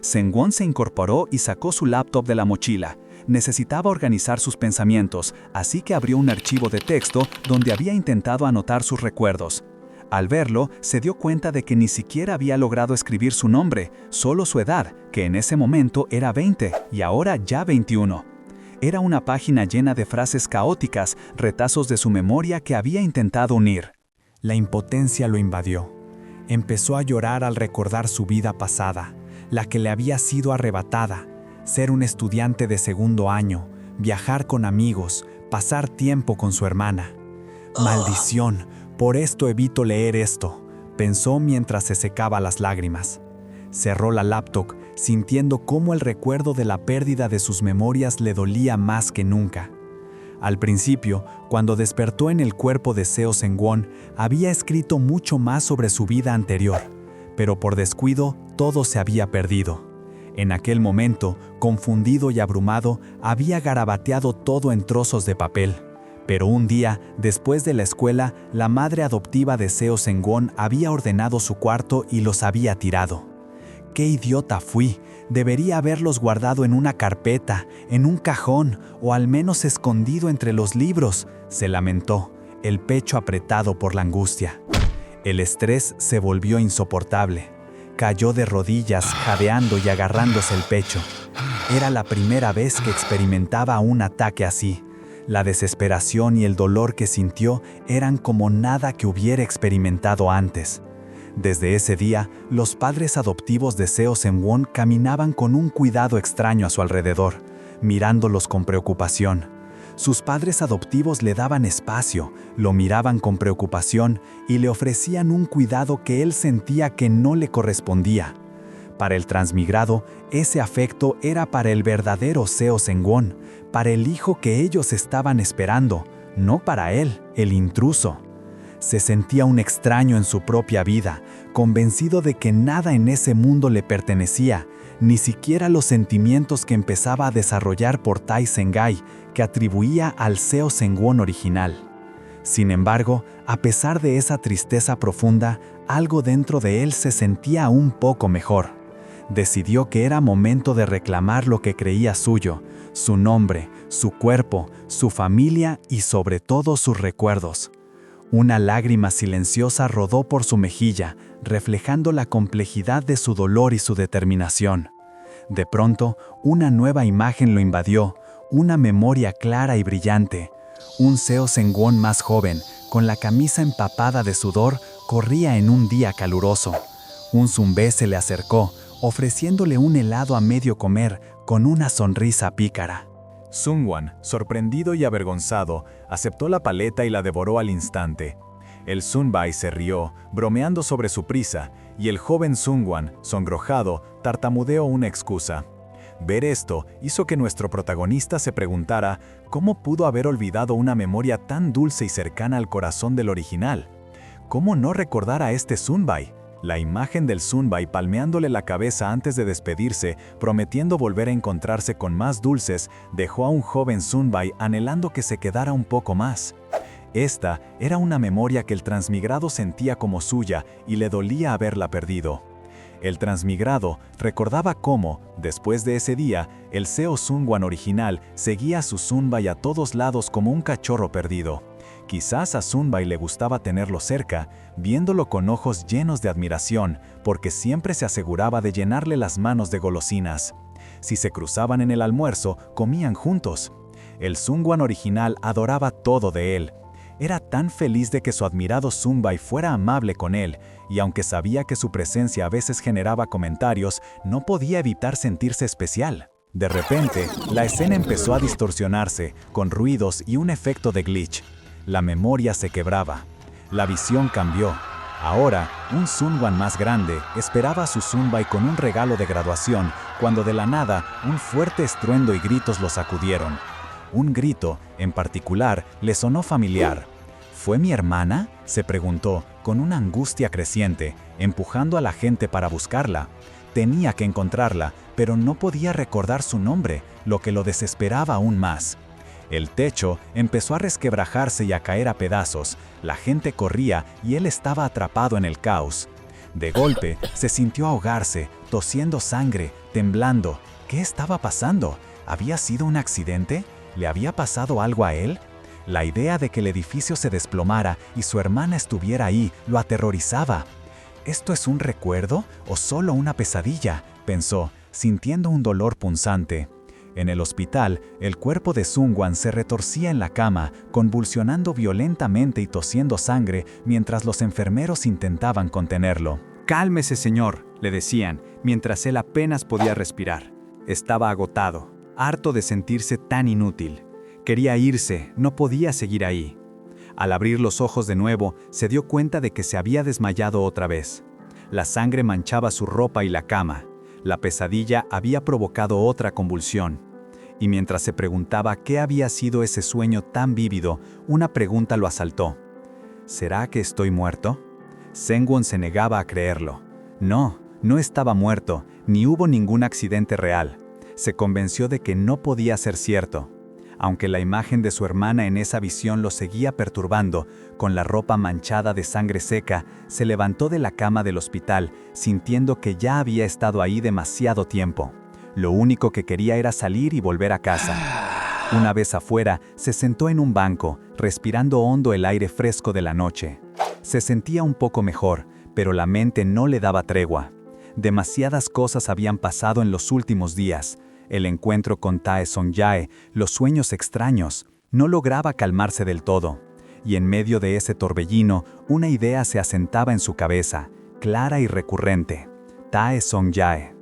[SPEAKER 2] Seung-won se incorporó y sacó su laptop de la mochila.
[SPEAKER 3] necesitaba organizar sus pensamientos, así que abrió un archivo de texto donde había intentado anotar sus recuerdos. Al verlo, se dio cuenta de que ni siquiera había logrado escribir su nombre, solo su edad, que en ese momento era 20 y ahora ya 21. Era una página llena de frases caóticas, retazos de su memoria que había intentado unir.
[SPEAKER 1] La impotencia lo invadió. Empezó a llorar al recordar su vida pasada, la que le había sido arrebatada. Ser un estudiante de segundo año, viajar con amigos, pasar tiempo con su hermana. «Maldición, por esto evito leer esto», pensó mientras se secaba las lágrimas. Cerró la laptop, sintiendo cómo el recuerdo de la pérdida de sus memorias le dolía más que nunca. Al principio, cuando despertó en el cuerpo de Seo Seung-won, había escrito mucho más sobre su vida anterior, pero por descuido todo se había perdido. En aquel momento, confundido y abrumado, había garabateado todo en trozos de papel. Pero un día, después de la escuela, la madre adoptiva de Seo Seung-won había ordenado su cuarto y los había tirado. ¡Qué idiota fui! Debería haberlos guardado en una carpeta, en un cajón o al menos escondido entre los libros, se lamentó, el pecho apretado por la angustia. El estrés se volvió insoportable. Cayó de rodillas, jadeando y agarrándose el pecho. Era la primera vez que experimentaba un ataque así. La desesperación y el dolor que sintió eran como nada que hubiera experimentado antes. Desde ese día, los padres adoptivos de Seo Seung-won caminaban con un cuidado extraño a su alrededor, mirándolos con preocupación. Sus padres adoptivos le daban espacio, lo miraban con preocupación y le ofrecían un cuidado que él sentía que no le correspondía. Para el transmigrado, ese afecto era para el verdadero Seo Seung-won, para el hijo que ellos estaban esperando, no para él, el intruso. Se sentía un extraño en su propia vida, convencido de que nada en ese mundo le pertenecía, ni siquiera los sentimientos que empezaba a desarrollar por Tai Seng-ai, que atribuía al Seo Seung-won original. Sin embargo, a pesar de esa tristeza profunda, algo dentro de él se sentía un poco mejor. Decidió que era momento de reclamar lo que creía suyo, su nombre, su cuerpo, su familia y sobre todo sus recuerdos. Una lágrima silenciosa rodó por su mejilla, reflejando la complejidad de su dolor y su determinación. De pronto, una nueva imagen lo invadió, una memoria clara y brillante. Un Seo Seung-won más joven, con la camisa empapada de sudor, corría en un día caluroso. Un zumbé se le acercó, ofreciéndole un helado a medio comer, con una sonrisa pícara.
[SPEAKER 3] Seung-won, sorprendido y avergonzado, aceptó la paleta y la devoró al instante. El Sunbae se rió, bromeando sobre su prisa, y el joven Seung-won, sonrojado, tartamudeó una excusa. Ver esto hizo que nuestro protagonista se preguntara cómo pudo haber olvidado una memoria tan dulce y cercana al corazón del original. ¿Cómo no recordar a este Sunbae? La imagen del Sunbae palmeándole la cabeza antes de despedirse, prometiendo volver a encontrarse con más dulces, dejó a un joven Sunbae anhelando que se quedara un poco más. Esta era una memoria que el transmigrado sentía como suya y le dolía haberla perdido. El transmigrado recordaba cómo, después de ese día, el Seo Seung-won original seguía a su Sunbae a todos lados como un cachorro perdido. Quizás a Sunbae le gustaba tenerlo cerca, viéndolo con ojos llenos de admiración, porque siempre se aseguraba de llenarle las manos de golosinas. Si se cruzaban en el almuerzo, comían juntos. El Seung-won original adoraba todo de él. Era tan feliz de que su admirado Sunbae fuera amable con él, y aunque sabía que su presencia a veces generaba comentarios, no podía evitar sentirse especial. De repente, la escena empezó a distorsionarse, con ruidos y un efecto de glitch. La memoria se quebraba. La visión cambió. Ahora, un Seung-won más grande esperaba a su Sunbae con un regalo de graduación, cuando de la nada, un fuerte estruendo y gritos lo sacudieron. Un grito, en particular, le sonó familiar. ¿Fue mi hermana?, se preguntó, con una angustia creciente, empujando a la gente para buscarla. Tenía que encontrarla, pero no podía recordar su nombre, lo que lo desesperaba aún más. El techo empezó a resquebrajarse y a caer a pedazos, la gente corría y él estaba atrapado en el caos. De golpe, se sintió ahogarse, tosiendo sangre, temblando. ¿Qué estaba pasando?
[SPEAKER 2] ¿Había sido un accidente? ¿Le había pasado algo a él? La idea de que el edificio se desplomara y su hermana estuviera ahí lo aterrorizaba. ¿Esto es un recuerdo o solo una pesadilla?, pensó, sintiendo un dolor punzante. En el hospital, el cuerpo de Sungwon se retorcía en la cama, convulsionando violentamente y tosiendo sangre mientras los enfermeros intentaban contenerlo.
[SPEAKER 1] «Cálmese, señor», le decían, mientras él apenas podía respirar. Estaba agotado, harto de sentirse tan inútil. Quería irse, no podía seguir ahí. Al abrir los ojos de nuevo, se dio cuenta de que se había desmayado otra vez. La sangre manchaba su ropa y la cama. La pesadilla había provocado otra convulsión. Y mientras se preguntaba qué había sido ese sueño tan vívido, una pregunta lo asaltó. ¿Será que estoy muerto? Sengwon se negaba a creerlo. No, no estaba muerto, ni hubo ningún accidente real. Se convenció de que no podía ser cierto. Aunque la imagen de su hermana en esa visión lo seguía perturbando, con la ropa manchada de sangre seca, se levantó de la cama del hospital, sintiendo que ya había estado ahí demasiado tiempo. Lo único que quería era salir y volver a casa. Una vez afuera, se sentó en un banco, respirando hondo el aire fresco de la noche. Se sentía un poco mejor, pero la mente no le daba tregua. Demasiadas cosas habían pasado en los últimos días. El encuentro con Tae Song-jae, los sueños extraños, no lograba calmarse del todo. Y en medio de ese torbellino, una idea se asentaba en su cabeza, clara y recurrente. Tae Song-jae.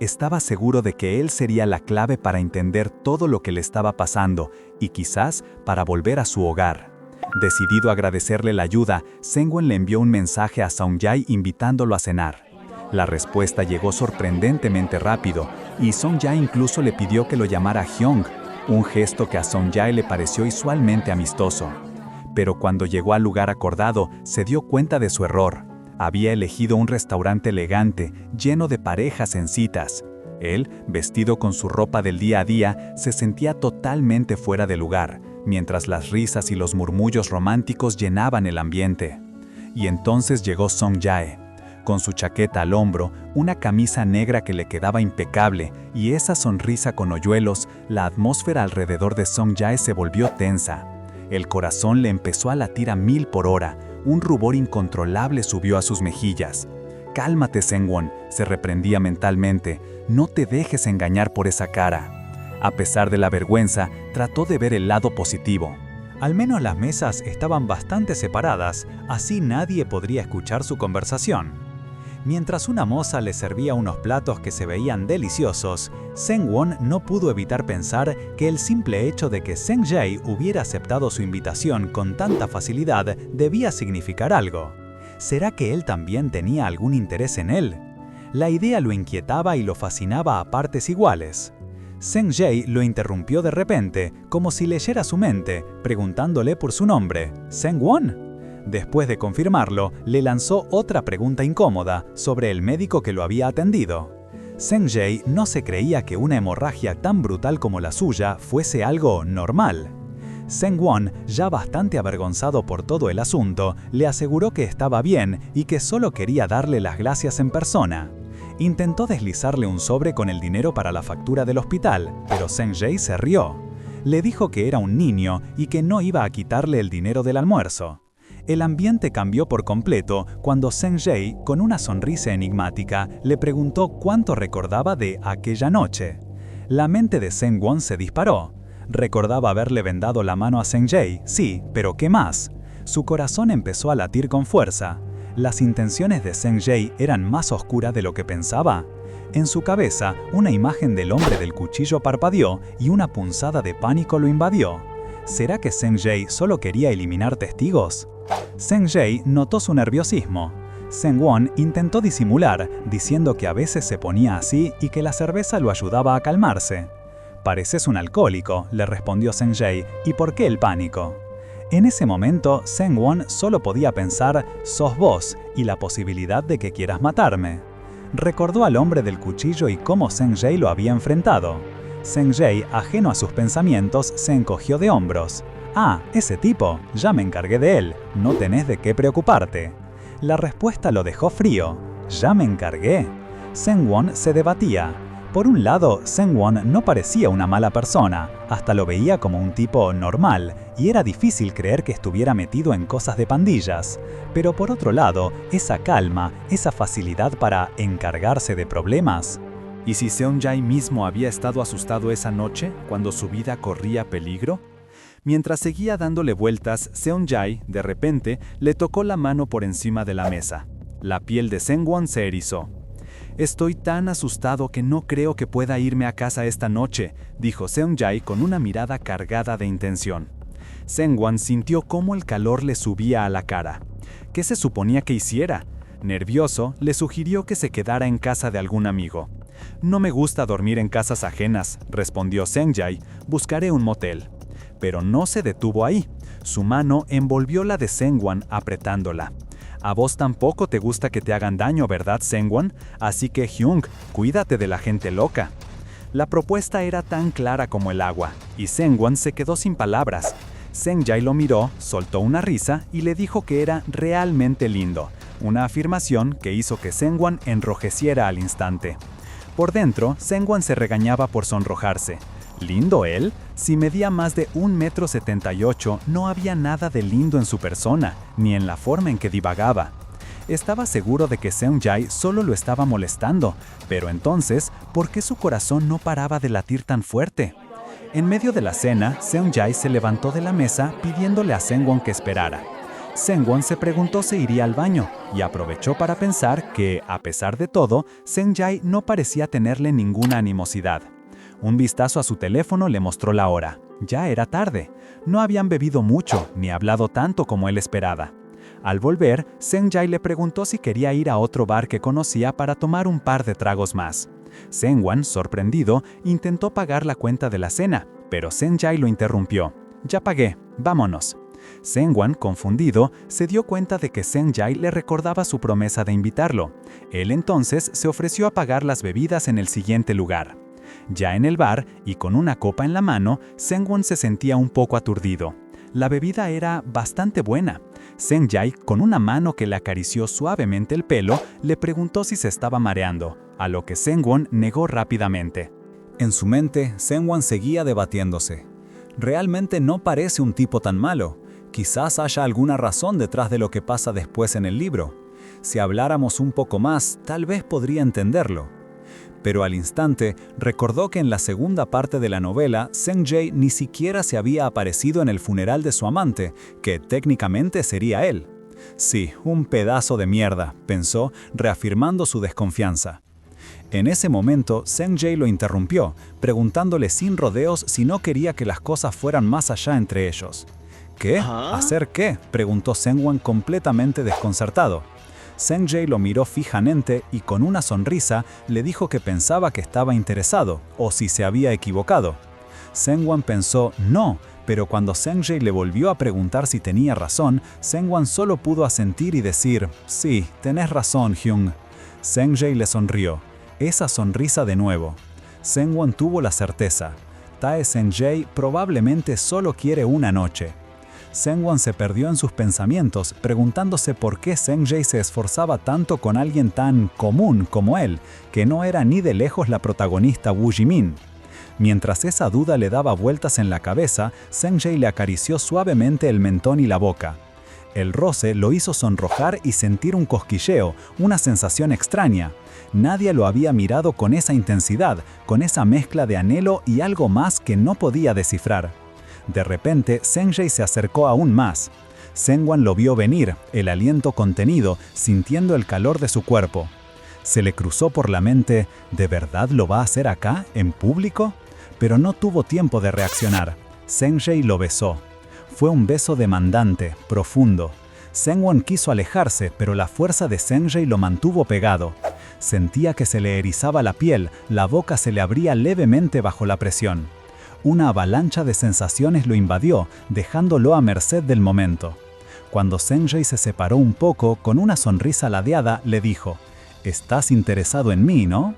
[SPEAKER 1] Estaba seguro de que él sería la clave para entender todo lo que le estaba pasando y quizás para volver a su hogar. Decidido a agradecerle la ayuda, Sengwon le envió un mensaje a Song-jae invitándolo a cenar. La respuesta llegó sorprendentemente rápido, y Song-jae incluso le pidió que lo llamara Hyung, un gesto que a Song-jae le pareció usualmente amistoso. Pero cuando llegó al lugar acordado, se dio cuenta de su error. Había elegido un restaurante elegante, lleno de parejas en citas. Él, vestido con su ropa del día a día, se sentía totalmente fuera de lugar, mientras las risas y los murmullos románticos llenaban el ambiente. Y entonces llegó Song-jae. Con su chaqueta al hombro, una camisa negra que le quedaba impecable y esa sonrisa con hoyuelos, la atmósfera alrededor de Song-jae se volvió tensa. El corazón le empezó a latir a 1000 por hora, un rubor incontrolable subió a sus mejillas. «Cálmate, Sengwon», se reprendía mentalmente, «no te dejes engañar por esa cara». A pesar de la vergüenza, trató de ver el lado positivo.
[SPEAKER 2] Al menos las mesas estaban bastante separadas, así nadie podría escuchar su conversación. Mientras una moza le servía unos platos que se veían deliciosos, Sengwon no pudo evitar pensar que el simple hecho de que Seng-jae hubiera aceptado su invitación con tanta facilidad debía significar algo. ¿Será que él también tenía algún interés en él? La idea lo inquietaba y lo fascinaba a partes iguales. Seng-jae lo interrumpió de repente, como si leyera su mente, preguntándole por su nombre, ¿Sengwon? Después de confirmarlo, le lanzó otra pregunta incómoda sobre el médico que lo había atendido. Seng-jae no se creía que una hemorragia tan brutal como la suya fuese algo normal. Sengwon, ya bastante avergonzado por todo el asunto, le aseguró que estaba bien y que solo quería darle las gracias en persona. Intentó deslizarle un sobre con el dinero para la factura del hospital, pero Seng-jae se rió. Le dijo que era un niño y que no iba a quitarle el dinero del almuerzo. El ambiente cambió por completo cuando Seng-jae, con una sonrisa enigmática, le preguntó cuánto recordaba de aquella noche. La mente de Sengwon se disparó. Recordaba haberle vendado la mano a Seng-jae, sí, pero ¿qué más? Su corazón empezó a latir con fuerza. ¿Las intenciones de Seng-jae eran más oscuras de lo que pensaba? En su cabeza, una imagen del hombre del cuchillo parpadeó y una punzada de pánico lo invadió. ¿Será que Seng-jae solo quería eliminar testigos? Seng-jae notó su nerviosismo. Sengwon intentó disimular, diciendo que a veces se ponía así y que la cerveza lo ayudaba a calmarse. «Pareces un alcohólico», le respondió Seng-jae, «¿y por qué el pánico?». En ese momento, Sengwon solo podía pensar, «sos vos» y la posibilidad de que quieras matarme. Recordó al hombre del cuchillo y cómo Seng-jae lo había enfrentado. Seng-jae, ajeno a sus pensamientos, se encogió de hombros. «Ah, ese tipo, ya me encargué de él, no tenés de qué preocuparte». La respuesta lo dejó frío. «¿Ya me encargué?». Sengwon se debatía. Por un lado, Seung-won no parecía una mala persona, hasta lo veía como un tipo normal, y era difícil creer que estuviera metido en cosas de pandillas. Pero por otro lado, esa calma, esa facilidad para encargarse de problemas.
[SPEAKER 1] ¿Y si Seung-jae mismo había estado asustado esa noche, cuando su vida corría peligro? Mientras seguía dándole vueltas, Seung-jae, de repente, le tocó la mano por encima de la mesa. La piel de Seung-won se erizó. «Estoy tan asustado que no creo que pueda irme a casa esta noche», dijo Seung-jae con una mirada cargada de intención. Seung-won sintió cómo el calor le subía a la cara. ¿Qué se suponía que hiciera? Nervioso, le sugirió que se quedara en casa de algún amigo. «No me gusta dormir en casas ajenas», respondió Seung-jae. «Buscaré un motel». Pero no se detuvo ahí. Su mano envolvió la de Seung-won apretándola. «A vos tampoco te gusta que te hagan daño, ¿verdad, Seung-won? Así que, Hyung, cuídate de la gente loca». La propuesta era tan clara como el agua, y Seung-won se quedó sin palabras. Seung-jae lo miró, soltó una risa y le dijo que era realmente lindo, una afirmación que hizo que Seung-won enrojeciera al instante. Por dentro, Seung-won se regañaba por sonrojarse. ¿Lindo él? Si medía más de 1,78 m, no había nada de lindo en su persona, ni en la forma en que divagaba. Estaba seguro de que Seung-jae solo lo estaba molestando, pero entonces, ¿por qué su corazón no paraba de latir tan fuerte? En medio de la cena, Seung-jae se levantó de la mesa pidiéndole a Seung-won que esperara. Seung-won se preguntó si iría al baño y aprovechó para pensar que, a pesar de todo, Seung-jae no parecía tenerle ninguna animosidad. Un vistazo a su teléfono le mostró la hora. Ya era tarde. No habían bebido mucho, ni hablado tanto como él esperaba. Al volver, Seung-jae le preguntó si quería ir a otro bar que conocía para tomar un par de tragos más. Seung-won, sorprendido, intentó pagar la cuenta de la cena, pero Seung-jae lo interrumpió. «Ya pagué, vámonos». Seung-won, confundido, se dio cuenta de que Seung-jae le recordaba su promesa de invitarlo. Él entonces se ofreció a pagar las bebidas en el siguiente lugar. Ya en el bar, y con una copa en la mano, Seung-won se sentía un poco aturdido. La bebida era bastante buena. Seung-jae, con una mano que le acarició suavemente el pelo, le preguntó si se estaba mareando, a lo que Seung-won negó rápidamente.
[SPEAKER 2] En su mente, Seung-won seguía debatiéndose. Realmente no parece un tipo tan malo. Quizás haya alguna razón detrás de lo que pasa después en el libro. Si habláramos un poco más, tal vez podría entenderlo. Pero al instante, recordó que en la segunda parte de la novela, Seung-jae ni siquiera se había aparecido en el funeral de su amante, que técnicamente sería él. Sí, un pedazo de mierda, pensó, reafirmando su desconfianza. En ese momento, Seung-jae lo interrumpió, preguntándole sin rodeos si no quería que las cosas fueran más allá entre ellos. ¿Qué? ¿Hacer qué?, preguntó Seung-won completamente desconcertado. Seung-jae lo miró fijamente y con una sonrisa le dijo que pensaba que estaba interesado, o si se había equivocado. Seung-won pensó no, pero cuando Seung-jae le volvió a preguntar si tenía razón, Seung-won solo pudo asentir y decir, «Sí, tenés razón, Hyung». Seung-jae le sonrió. Esa sonrisa de nuevo. Seung-won tuvo la certeza. Tae Seung-jae probablemente solo quiere una noche. Seung-won se perdió en sus pensamientos, preguntándose por qué Seung-jae se esforzaba tanto con alguien tan común como él, que no era ni de lejos la protagonista Woo Ji-min. Mientras esa duda le daba vueltas en la cabeza, Seung-jae le acarició suavemente el mentón y la boca. El roce lo hizo sonrojar y sentir un cosquilleo, una sensación extraña. Nadie lo había mirado con esa intensidad, con esa mezcla de anhelo y algo más que no podía descifrar. De repente, Seung-jae se acercó aún más. Seung-won lo vio venir, el aliento contenido, sintiendo el calor de su cuerpo. Se le cruzó por la mente, ¿de verdad lo va a hacer acá, en público? Pero no tuvo tiempo de reaccionar. Seung-jae lo besó. Fue un beso demandante, profundo. Seung-won quiso alejarse, pero la fuerza de Seung-jae lo mantuvo pegado. Sentía que se le erizaba la piel, la boca se le abría levemente bajo la presión. Una avalancha de sensaciones lo invadió, dejándolo a merced del momento. Cuando Seung-jae se separó un poco, con una sonrisa ladeada, le dijo, «Estás interesado en mí, ¿no?».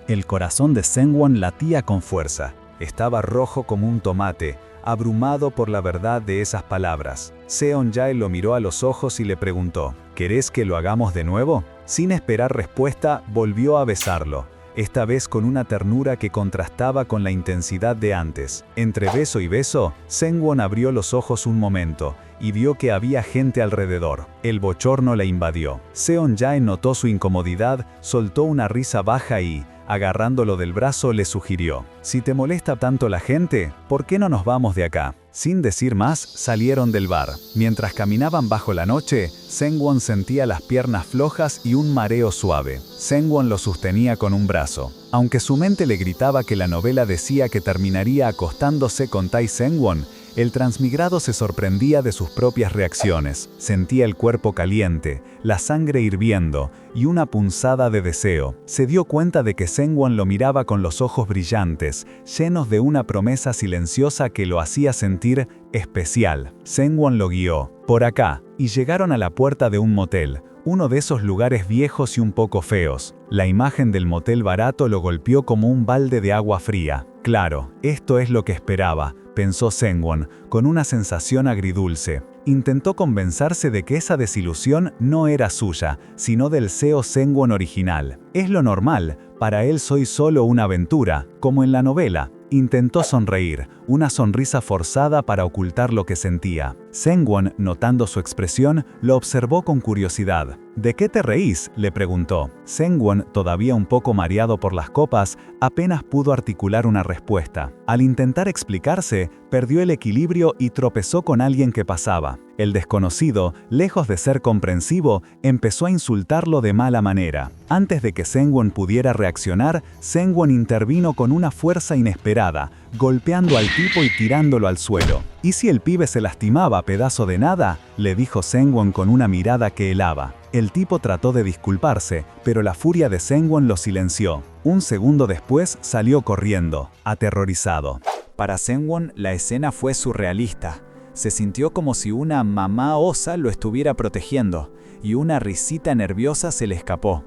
[SPEAKER 2] El corazón de Seung-won latía con fuerza. Estaba rojo como un tomate, abrumado por la verdad de esas palabras. Seung-jae lo miró a los ojos y le preguntó, «¿Querés que lo hagamos de nuevo?». Sin esperar respuesta, volvió a besarlo.
[SPEAKER 1] esta vez con una ternura que contrastaba con la intensidad de antes. Entre beso y beso, Seungwon abrió los ojos un momento y vio que había gente alrededor. El bochorno la invadió. Seon-jae notó su incomodidad, soltó una risa baja y, agarrándolo del brazo, le sugirió: «Si te molesta tanto la gente, ¿por qué no nos vamos de acá?». Sin decir más, salieron del bar. Mientras caminaban bajo la noche, Seungwon sentía las piernas flojas y un mareo suave. Seungwon lo sostenía con un brazo. Aunque su mente le gritaba que la novela decía que terminaría acostándose con Tae Seungwon, el transmigrado se sorprendía de sus propias reacciones. Sentía el cuerpo caliente, la sangre hirviendo y una punzada de deseo. Se dio cuenta de que Seungwon lo miraba con los ojos brillantes, llenos de una promesa silenciosa que lo hacía sentir especial. Seungwon lo guió por acá y llegaron a la puerta de un motel, uno de esos lugares viejos y un poco feos. La imagen del motel barato lo golpeó como un balde de agua fría. Claro, esto es lo que esperaba, pensó Seungwon, con una sensación agridulce. Intentó convencerse de que esa desilusión no era suya, sino del Seo Seungwon original. Es lo normal, para él soy solo una aventura, como en la novela. Intentó sonreír, una sonrisa forzada para ocultar lo que sentía. Seungwon, notando su expresión, lo observó con curiosidad. «¿De qué te reís?», le preguntó. Seungwon, todavía un poco mareado por las copas, apenas pudo articular una respuesta. Al intentar explicarse, perdió el equilibrio y tropezó con alguien que pasaba. El desconocido, lejos de ser comprensivo, empezó a insultarlo de mala manera. Antes de que Seungwon pudiera reaccionar, Seungwon intervino con una fuerza inesperada, golpeando al tipo y tirándolo al suelo. «¿Y si el pibe se lastimaba, pedazo de nada?», le dijo Seungwon con una mirada que helaba. El tipo trató de disculparse, pero la furia de Seungwon lo silenció. Un segundo después salió corriendo, aterrorizado. Para Seungwon, la escena fue surrealista. Se sintió como si una mamá osa lo estuviera protegiendo, y una risita nerviosa se le escapó.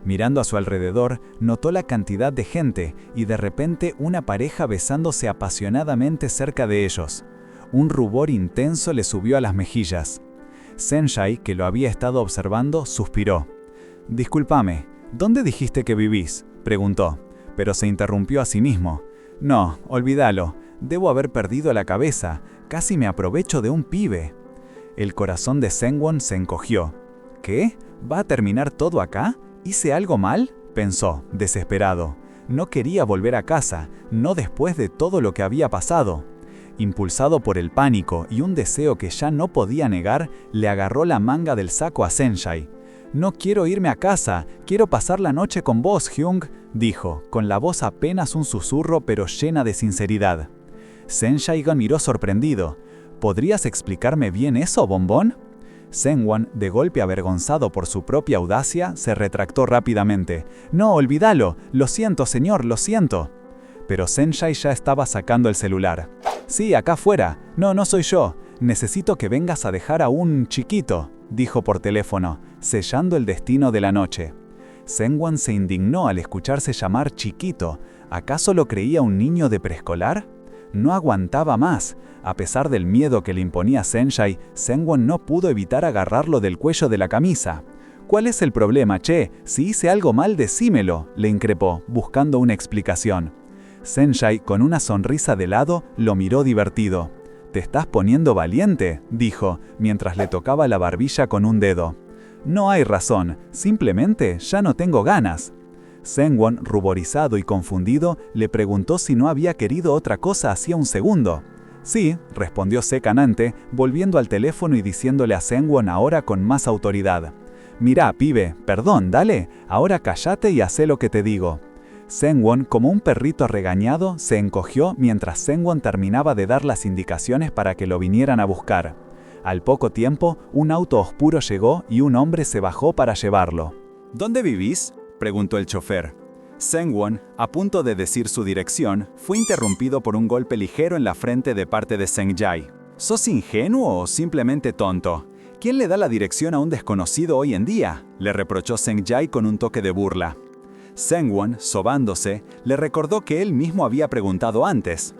[SPEAKER 1] Mirando a su alrededor, notó la cantidad de gente y de repente una pareja besándose apasionadamente cerca de ellos. Un rubor intenso le subió a las mejillas. Seon-jae, que lo había estado observando, suspiró. «Discúlpame, ¿dónde dijiste que vivís?», preguntó, pero se interrumpió a sí mismo. «No, olvídalo, debo haber perdido la cabeza, casi me aprovecho de un pibe». El corazón de Seungwon se encogió. «¿Qué? ¿Va a terminar todo acá? ¿Hice algo mal?», pensó, desesperado. No quería volver a casa, no después de todo lo que había pasado. Impulsado por el pánico y un deseo que ya no podía negar, le agarró la manga del saco a Seon-jae. «No quiero irme a casa, quiero pasar la noche con vos, Hyung», dijo, con la voz apenas un susurro pero llena de sinceridad. Seon-jae miró sorprendido. «¿Podrías explicarme bien eso, bombón?». Seungwon, de golpe avergonzado por su propia audacia, se retractó rápidamente. «No, olvídalo, lo siento, señor, lo siento». Pero Seon-jae ya estaba sacando el celular. «Sí, acá afuera. No soy yo. Necesito que vengas a dejar a un chiquito», dijo por teléfono, sellando el destino de la noche. Seungwon se indignó al escucharse llamar chiquito. ¿Acaso lo creía un niño de preescolar? No aguantaba más. A pesar del miedo que le imponía Seon-jae, Seungwon no pudo evitar agarrarlo del cuello de la camisa. «¿Cuál es el problema, che? Si hice algo mal, decímelo», le increpó, buscando una explicación. Seon-jae, con una sonrisa de lado, lo miró divertido. «¿Te estás poniendo valiente?», dijo, mientras le tocaba la barbilla con un dedo. «No hay razón, simplemente ya no tengo ganas». Seungwon, ruborizado y confundido, le preguntó si no había querido otra cosa hacía un segundo. «Sí», respondió secamente, volviendo al teléfono y diciéndole a Seungwon ahora con más autoridad. «Mirá, pibe, perdón, dale, ahora cállate y hacé lo que te digo». Seungwon, como un perrito regañado, se encogió mientras Seungwon terminaba de dar las indicaciones para que lo vinieran a buscar. Al poco tiempo, un auto oscuro llegó y un hombre se bajó para llevarlo. «¿Dónde vivís?», preguntó el chofer. Seungwon, a punto de decir su dirección, fue interrumpido por un golpe ligero en la frente de parte de Seon-jae. «¿Sos ingenuo o simplemente tonto? ¿Quién le da la dirección a un desconocido hoy en día?», le reprochó Seon-jae con un toque de burla. Seungwon, sobándose, le recordó que él mismo había preguntado antes.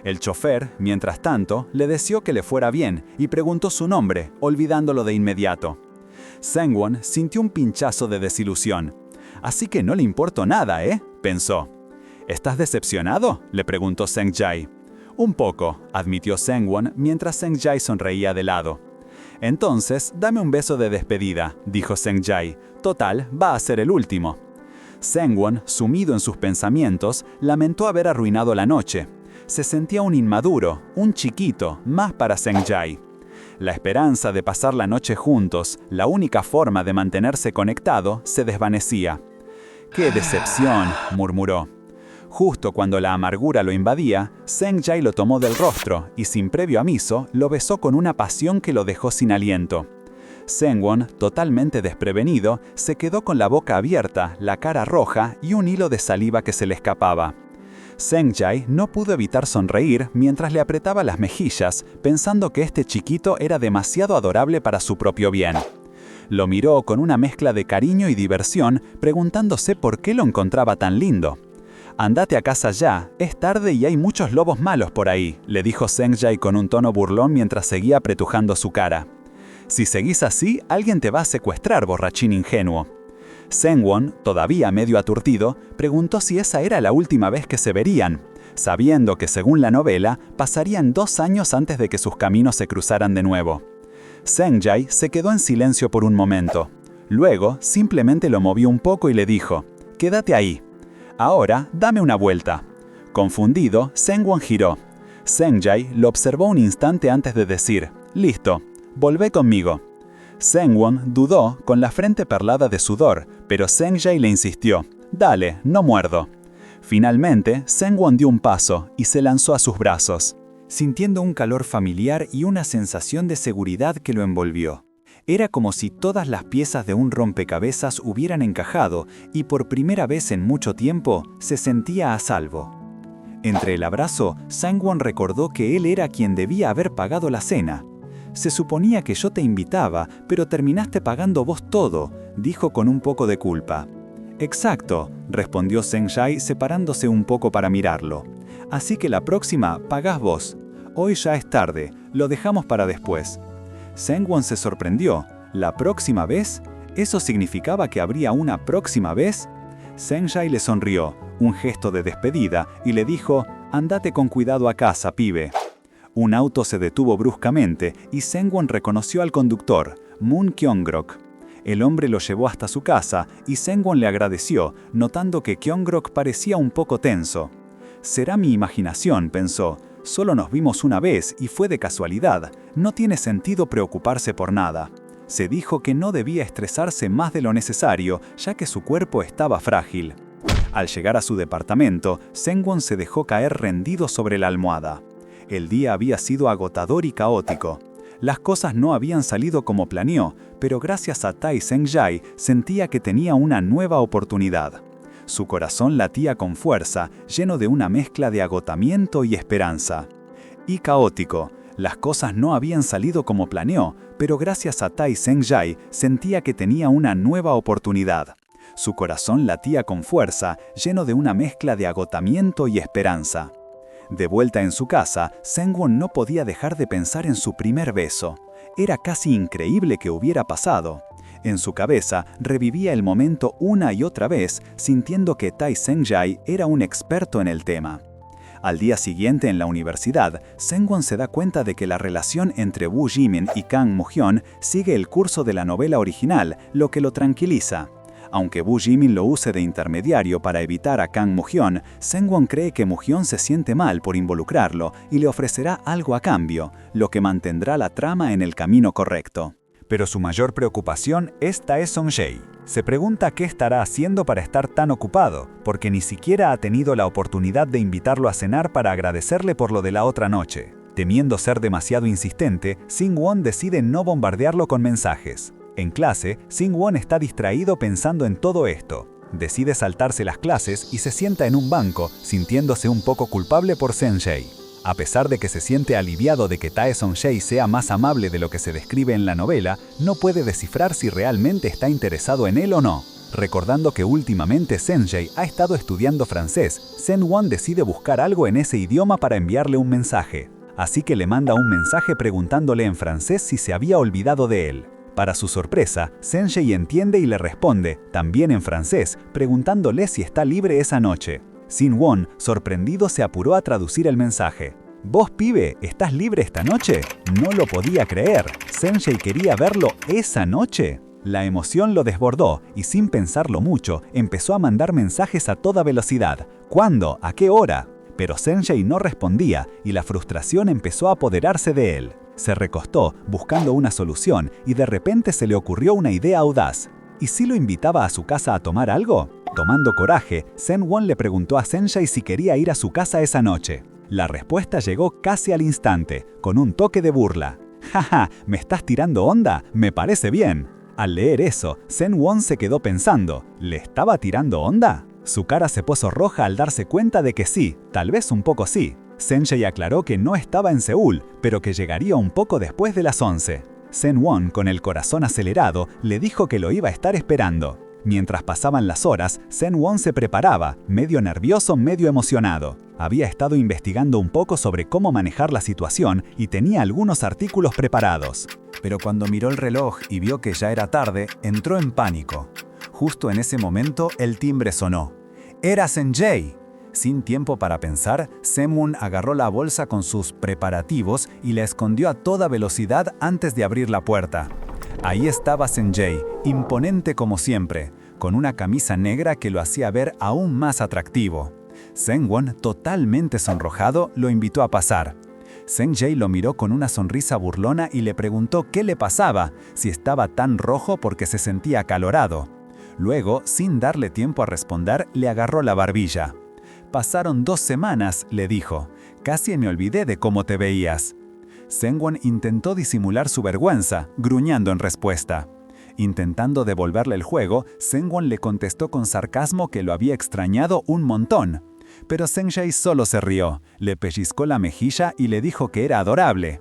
[SPEAKER 1] El chofer, mientras tanto, le deseó que le fuera bien y preguntó su nombre, olvidándolo de inmediato. Seungwon sintió un pinchazo de desilusión. «Así que no le importó nada, pensó. ¿Estás decepcionado?, le preguntó Zheng Jai. Un poco, admitió Sengwon mientras Zheng Jai sonreía de lado. Entonces, dame un beso de despedida, dijo Zheng Jai. Total, va a ser el último. Sengwon, sumido en sus pensamientos, lamentó haber arruinado la noche. Se sentía un inmaduro, un chiquito, más para Zheng Jai. La esperanza de pasar la noche juntos, la única forma de mantenerse conectado, se desvanecía. ¡Qué decepción!, murmuró. Justo cuando la amargura lo invadía, Zheng Jai lo tomó del rostro y sin previo aviso lo besó con una pasión que lo dejó sin aliento. Sengwon, totalmente desprevenido, se quedó con la boca abierta, la cara roja y un hilo de saliva que se le escapaba. Zheng Jai no pudo evitar sonreír mientras le apretaba las mejillas, pensando que este chiquito era demasiado adorable para su propio bien. Lo miró con una mezcla de cariño y diversión, preguntándose por qué lo encontraba tan lindo. «Andate a casa ya, es tarde y hay muchos lobos malos por ahí», le dijo Zheng Jai con un tono burlón mientras seguía apretujando su cara. «Si seguís así, alguien te va a secuestrar, borrachín ingenuo». Sengwon, todavía medio aturdido, preguntó si esa era la última vez que se verían, sabiendo que según la novela, pasarían 2 años antes de que sus caminos se cruzaran de nuevo. Zheng Jai se quedó en silencio por un momento. Luego, simplemente lo movió un poco y le dijo, «Quédate ahí. Ahora, dame una vuelta». Confundido, Sengwon giró. Zheng Jai lo observó un instante antes de decir, «Listo, volvé conmigo». Sengwon dudó, con la frente perlada de sudor, pero Zheng Jai le insistió, «Dale, no muerdo». Finalmente, Sengwon dio un paso y se lanzó a sus brazos, sintiendo un calor familiar y una sensación de seguridad que lo envolvió. Era como si todas las piezas de un rompecabezas hubieran encajado y por primera vez en mucho tiempo se sentía a salvo. Entre el abrazo, Sengwon recordó que él era quien debía haber pagado la cena. «Se suponía que yo te invitaba, pero terminaste pagando vos todo», dijo con un poco de culpa. «Exacto», respondió Zheng Jai separándose un poco para mirarlo. «Así que la próxima pagás vos. Hoy ya es tarde, lo dejamos para después». Sengwon se sorprendió. ¿La próxima vez? ¿Eso significaba que habría una próxima vez? Zheng Jai le sonrió, un gesto de despedida, y le dijo, «Andate con cuidado a casa, pibe». Un auto se detuvo bruscamente y Sengwon reconoció al conductor, Moon Kyongrok. El hombre lo llevó hasta su casa y Sengwon le agradeció, notando que Kyongrok parecía un poco tenso. «Será mi imaginación», pensó. «Solo nos vimos una vez y fue de casualidad. No tiene sentido preocuparse por nada». Se dijo que no debía estresarse más de lo necesario, ya que su cuerpo estaba frágil. Al llegar a su departamento, Sengwon se dejó caer rendido sobre la almohada. El día había sido agotador y caótico. Las cosas no habían salido como planeó, pero gracias a Tai Zheng Jai sentía que tenía una nueva oportunidad. Su corazón latía con fuerza, lleno de una mezcla de agotamiento y esperanza. Y caótico. Las cosas no habían salido como planeó, pero gracias a Tai Zheng Jai sentía que tenía una nueva oportunidad. Su corazón latía con fuerza, lleno de una mezcla de agotamiento y esperanza. De vuelta en su casa, Sengwon no podía dejar de pensar en su primer beso. Era casi increíble que hubiera pasado. En su cabeza revivía el momento una y otra vez, sintiendo que Tai Zheng Jai era un experto en el tema. Al día siguiente en la universidad, Sengwon se da cuenta de que la relación entre Woo Jimin y Kang Moo-hyun sigue el curso de la novela original, lo que lo tranquiliza. Aunque Woo Jimin lo use de intermediario para evitar a Kang Moo-hyun, Sengwon cree que Moo-hyun se siente mal por involucrarlo y le ofrecerá algo a cambio, lo que mantendrá la trama en el camino correcto. Pero su mayor preocupación es Tae Song-jae. Se pregunta qué estará haciendo para estar tan ocupado, porque ni siquiera ha tenido la oportunidad de invitarlo a cenar para agradecerle por lo de la otra noche. Temiendo ser demasiado insistente, Singwon decide no bombardearlo con mensajes. En clase, Singwon está distraído pensando en todo esto. Decide saltarse las clases y se sienta en un banco, sintiéndose un poco culpable por Seng-jae. A pesar de que se siente aliviado de que Tae Song-jae sea más amable de lo que se describe en la novela, no puede descifrar si realmente está interesado en él o no. Recordando que últimamente Seng-jae ha estado estudiando francés, Sen-won decide buscar algo en ese idioma para enviarle un mensaje. Así que le manda un mensaje preguntándole en francés si se había olvidado de él.
[SPEAKER 3] Para su sorpresa, Senjei entiende y le responde, también en francés, preguntándole si está libre esa noche. Sin-won, sorprendido, se apuró a traducir el mensaje. «¿Vos, pibe, estás libre esta noche?» No lo podía creer. ¿Senjei quería verlo esa noche? La emoción lo desbordó y, sin pensarlo mucho, empezó a mandar mensajes a toda velocidad. ¿Cuándo? ¿A qué hora? Pero Senjei no respondía y la frustración empezó a apoderarse de él. Se recostó, buscando una solución, y de repente se le ocurrió una idea audaz. ¿Y si lo invitaba a su casa a tomar algo? Tomando coraje, Sen-won le preguntó a Senjei si quería ir a su casa esa noche. La respuesta llegó casi al instante, con un toque de burla. «Jaja, ¿me estás tirando onda? Me parece bien». Al leer eso, Sen-won se quedó pensando, ¿le estaba tirando onda? Su cara se puso roja al darse cuenta de que sí, tal vez un poco sí. Senjei aclaró que no estaba en Seúl, pero que llegaría un poco después de las 11. Sen-won, con el corazón acelerado, le dijo que lo iba a estar esperando. Mientras pasaban las horas, Sen-won se preparaba, medio nervioso, medio emocionado. Había estado investigando un poco sobre cómo manejar la situación y tenía algunos artículos preparados. Pero cuando miró el reloj y vio que ya era tarde, entró en pánico. Justo en ese momento, el timbre sonó. ¡Era Senjei! Sin tiempo para pensar, Semun agarró la bolsa con sus preparativos y la escondió a toda velocidad antes de abrir la puerta. Ahí estaba Senjei, imponente como siempre, con una camisa negra que lo hacía ver aún más atractivo. Sen-won, totalmente sonrojado, lo invitó a pasar. Senjei lo miró con una sonrisa burlona y le preguntó qué le pasaba, si estaba tan rojo porque se sentía acalorado. Luego, sin darle tiempo a responder, le agarró la barbilla. «Pasaron 2 semanas», le dijo. «Casi me olvidé de cómo te veías». Sen-won intentó disimular su vergüenza, gruñendo en respuesta. Intentando devolverle el juego, Sen-won le contestó con sarcasmo que lo había extrañado un montón. Pero Senjei solo se rió, le pellizcó la mejilla y le dijo que era adorable.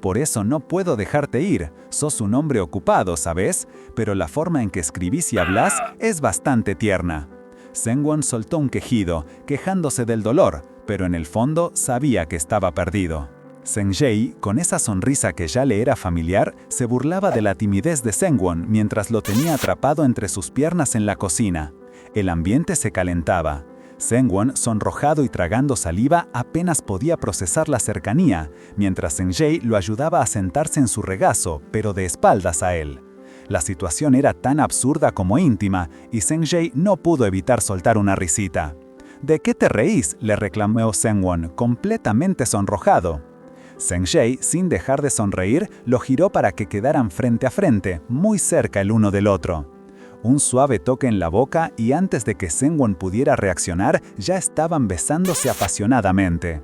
[SPEAKER 3] «Por eso no puedo dejarte ir, sos un hombre ocupado, ¿sabes? Pero la forma en que escribís y hablas es bastante tierna». Sen-won soltó un quejido, quejándose del dolor, pero en el fondo sabía que estaba perdido. Senjei, con esa sonrisa que ya le era familiar, se burlaba de la timidez de Sen-won mientras lo tenía atrapado entre sus piernas en la cocina. El ambiente se calentaba. Sen-won, sonrojado y tragando saliva, apenas podía procesar la cercanía, mientras Senjei lo ayudaba a sentarse en su regazo, pero de espaldas a él. La situación era tan absurda como íntima, y Senjei no pudo evitar soltar una risita. «¿De qué te reís?», le reclamó Sen-won, completamente sonrojado. Senjei, sin dejar de sonreír, lo giró para que quedaran frente a frente, muy cerca el uno del otro. Un suave toque en la boca y antes de que Sen-won pudiera reaccionar, ya estaban besándose apasionadamente.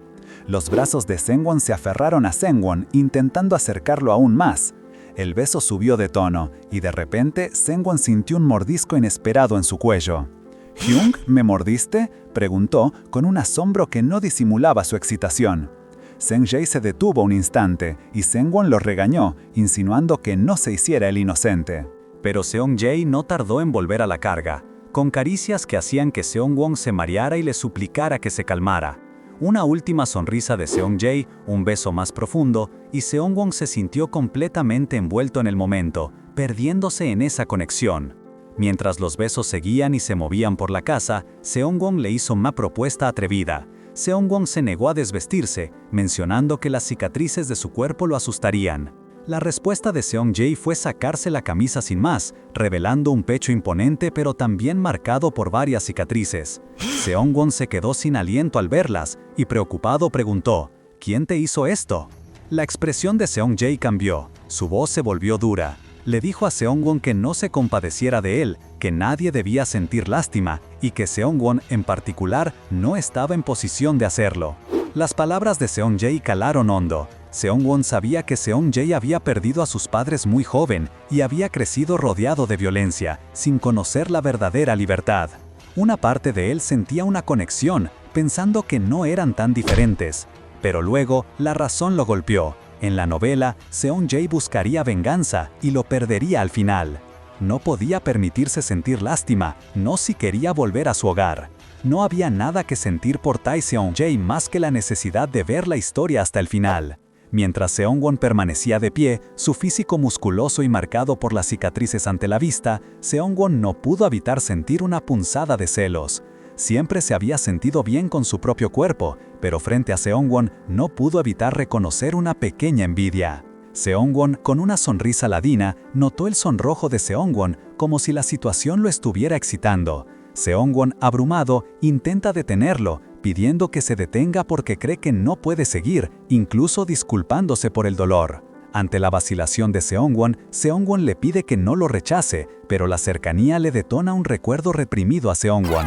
[SPEAKER 3] Los brazos de Sen-won se aferraron a Sen-won, intentando acercarlo aún más. El beso subió de tono, y de repente Sen-won sintió un mordisco inesperado en su cuello. «¿Hyung, me mordiste?», preguntó, con un asombro que no disimulaba su excitación. Senjei se detuvo un instante, y Sen-won lo regañó, insinuando que no se hiciera el inocente.
[SPEAKER 2] Pero Seong-jae no tardó en volver a la carga, con caricias que hacían que Seong-won se mareara y le suplicara que se calmara. Una última sonrisa de Seong-jae, un beso más profundo, y Seong-won se sintió completamente envuelto en el momento, perdiéndose en esa conexión. Mientras los besos seguían y se movían por la casa, Seong-won le hizo una propuesta atrevida. Seong-won se negó a desvestirse, mencionando que las cicatrices de su cuerpo lo asustarían. La respuesta de Seong-jae fue sacarse la camisa sin más, revelando un pecho imponente pero también marcado por varias cicatrices. Seong-won se quedó sin aliento al verlas y preocupado preguntó, «¿Quién te hizo esto?». La expresión de Seong-jae cambió, su voz se volvió dura. Le dijo a Seong-won que no se compadeciera de él, que nadie debía sentir lástima y que Seong-won en particular no estaba en posición de hacerlo. Las palabras de Seong-jae calaron hondo. Seong-won sabía que Seong-jae había perdido a sus padres muy joven y había crecido rodeado de violencia, sin conocer la verdadera libertad. Una parte de él sentía una conexión, pensando que no eran tan diferentes. Pero luego, la razón lo golpeó. En la novela, Seong-jae buscaría venganza y lo perdería al final. No podía permitirse sentir lástima, no si quería volver a su hogar. No había nada que sentir por Tae Seong-jae más que la necesidad de ver la historia hasta el final. Mientras Seong-won permanecía de pie, su físico musculoso y marcado por las cicatrices ante la vista, Seong-won no pudo evitar sentir una punzada de celos. Siempre se había sentido bien con su propio cuerpo, pero frente a Seong-won no pudo evitar reconocer una pequeña envidia. Seong-won, con una sonrisa ladina, notó el sonrojo de Seong-won como si la situación lo estuviera excitando. Seong-won, abrumado, intenta detenerlo, pidiendo que se detenga porque cree que no puede seguir, incluso disculpándose por el dolor. Ante la vacilación de Seong-won, Seong-won le pide que no lo rechace, pero la cercanía le detona un recuerdo reprimido a Seong-won.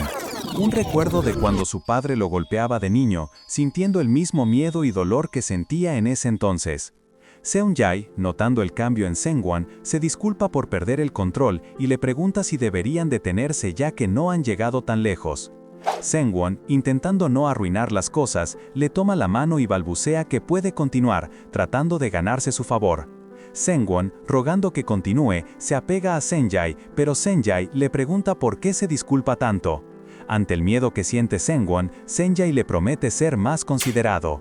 [SPEAKER 2] Un recuerdo de cuando su padre lo golpeaba de niño, sintiendo el mismo miedo y dolor que sentía en ese entonces. Seung-jae, notando el cambio en Seong-won, se disculpa por perder el control y le pregunta si deberían detenerse ya que no han llegado tan lejos. Seong-won, intentando no arruinar las cosas, le toma la mano y balbucea que puede continuar, tratando de ganarse su favor. Seong-won, rogando que continúe, se apega a Seung-jae, pero Seung-jae le pregunta por qué se disculpa tanto. Ante el miedo que siente Seong-won, Seung-jae le promete ser más considerado.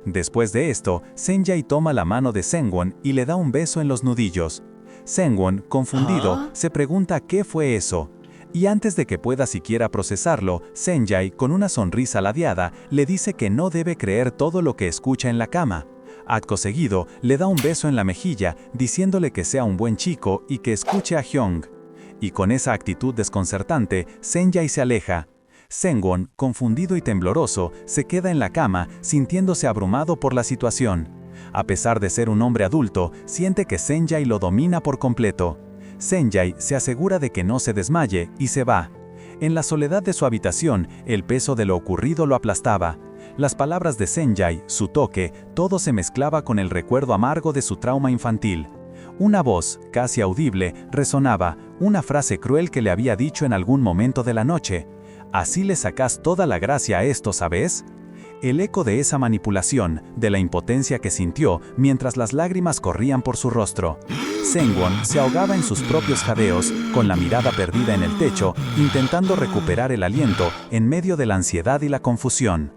[SPEAKER 2] Después de esto, Seung-jae toma la mano de Seong-won y le da un beso en los nudillos. Seong-won, confundido, se pregunta qué fue eso. Y antes de que pueda siquiera procesarlo, Seung-jae, con una sonrisa ladeada, le dice que no debe creer todo lo que escucha en la cama. Acto seguido, le da un beso en la mejilla, diciéndole que sea un buen chico y que escuche a Hyung. Y con esa actitud desconcertante, Seung-jae se aleja. Seong-won, confundido y tembloroso, se queda en la cama, sintiéndose abrumado por la situación. A pesar de ser un hombre adulto, siente que Seung-jae lo domina por completo. Seung-jae se asegura de que no se desmaye y se va. En la soledad de su habitación, el peso de lo ocurrido lo aplastaba. Las palabras de Seung-jae, su toque, todo se mezclaba con el recuerdo amargo de su trauma infantil. Una voz, casi audible, resonaba, una frase cruel que le había dicho en algún momento de la noche. «Así le sacás toda la gracia a esto, ¿sabes?». El eco de esa manipulación, de la impotencia que sintió mientras las lágrimas corrían por su rostro. Seong-won se ahogaba en sus propios jadeos, con la mirada perdida en el techo, intentando recuperar el aliento en medio de la ansiedad y la confusión.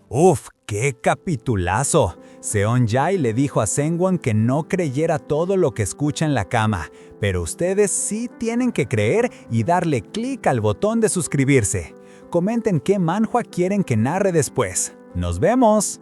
[SPEAKER 1] ¡Uf! ¡Qué capitulazo! Seung-jae le dijo a Seong-won que no creyera todo lo que escucha en la cama, pero ustedes sí tienen que creer y darle clic al botón de suscribirse. Comenten qué manhwa quieren que narre después. ¡Nos vemos!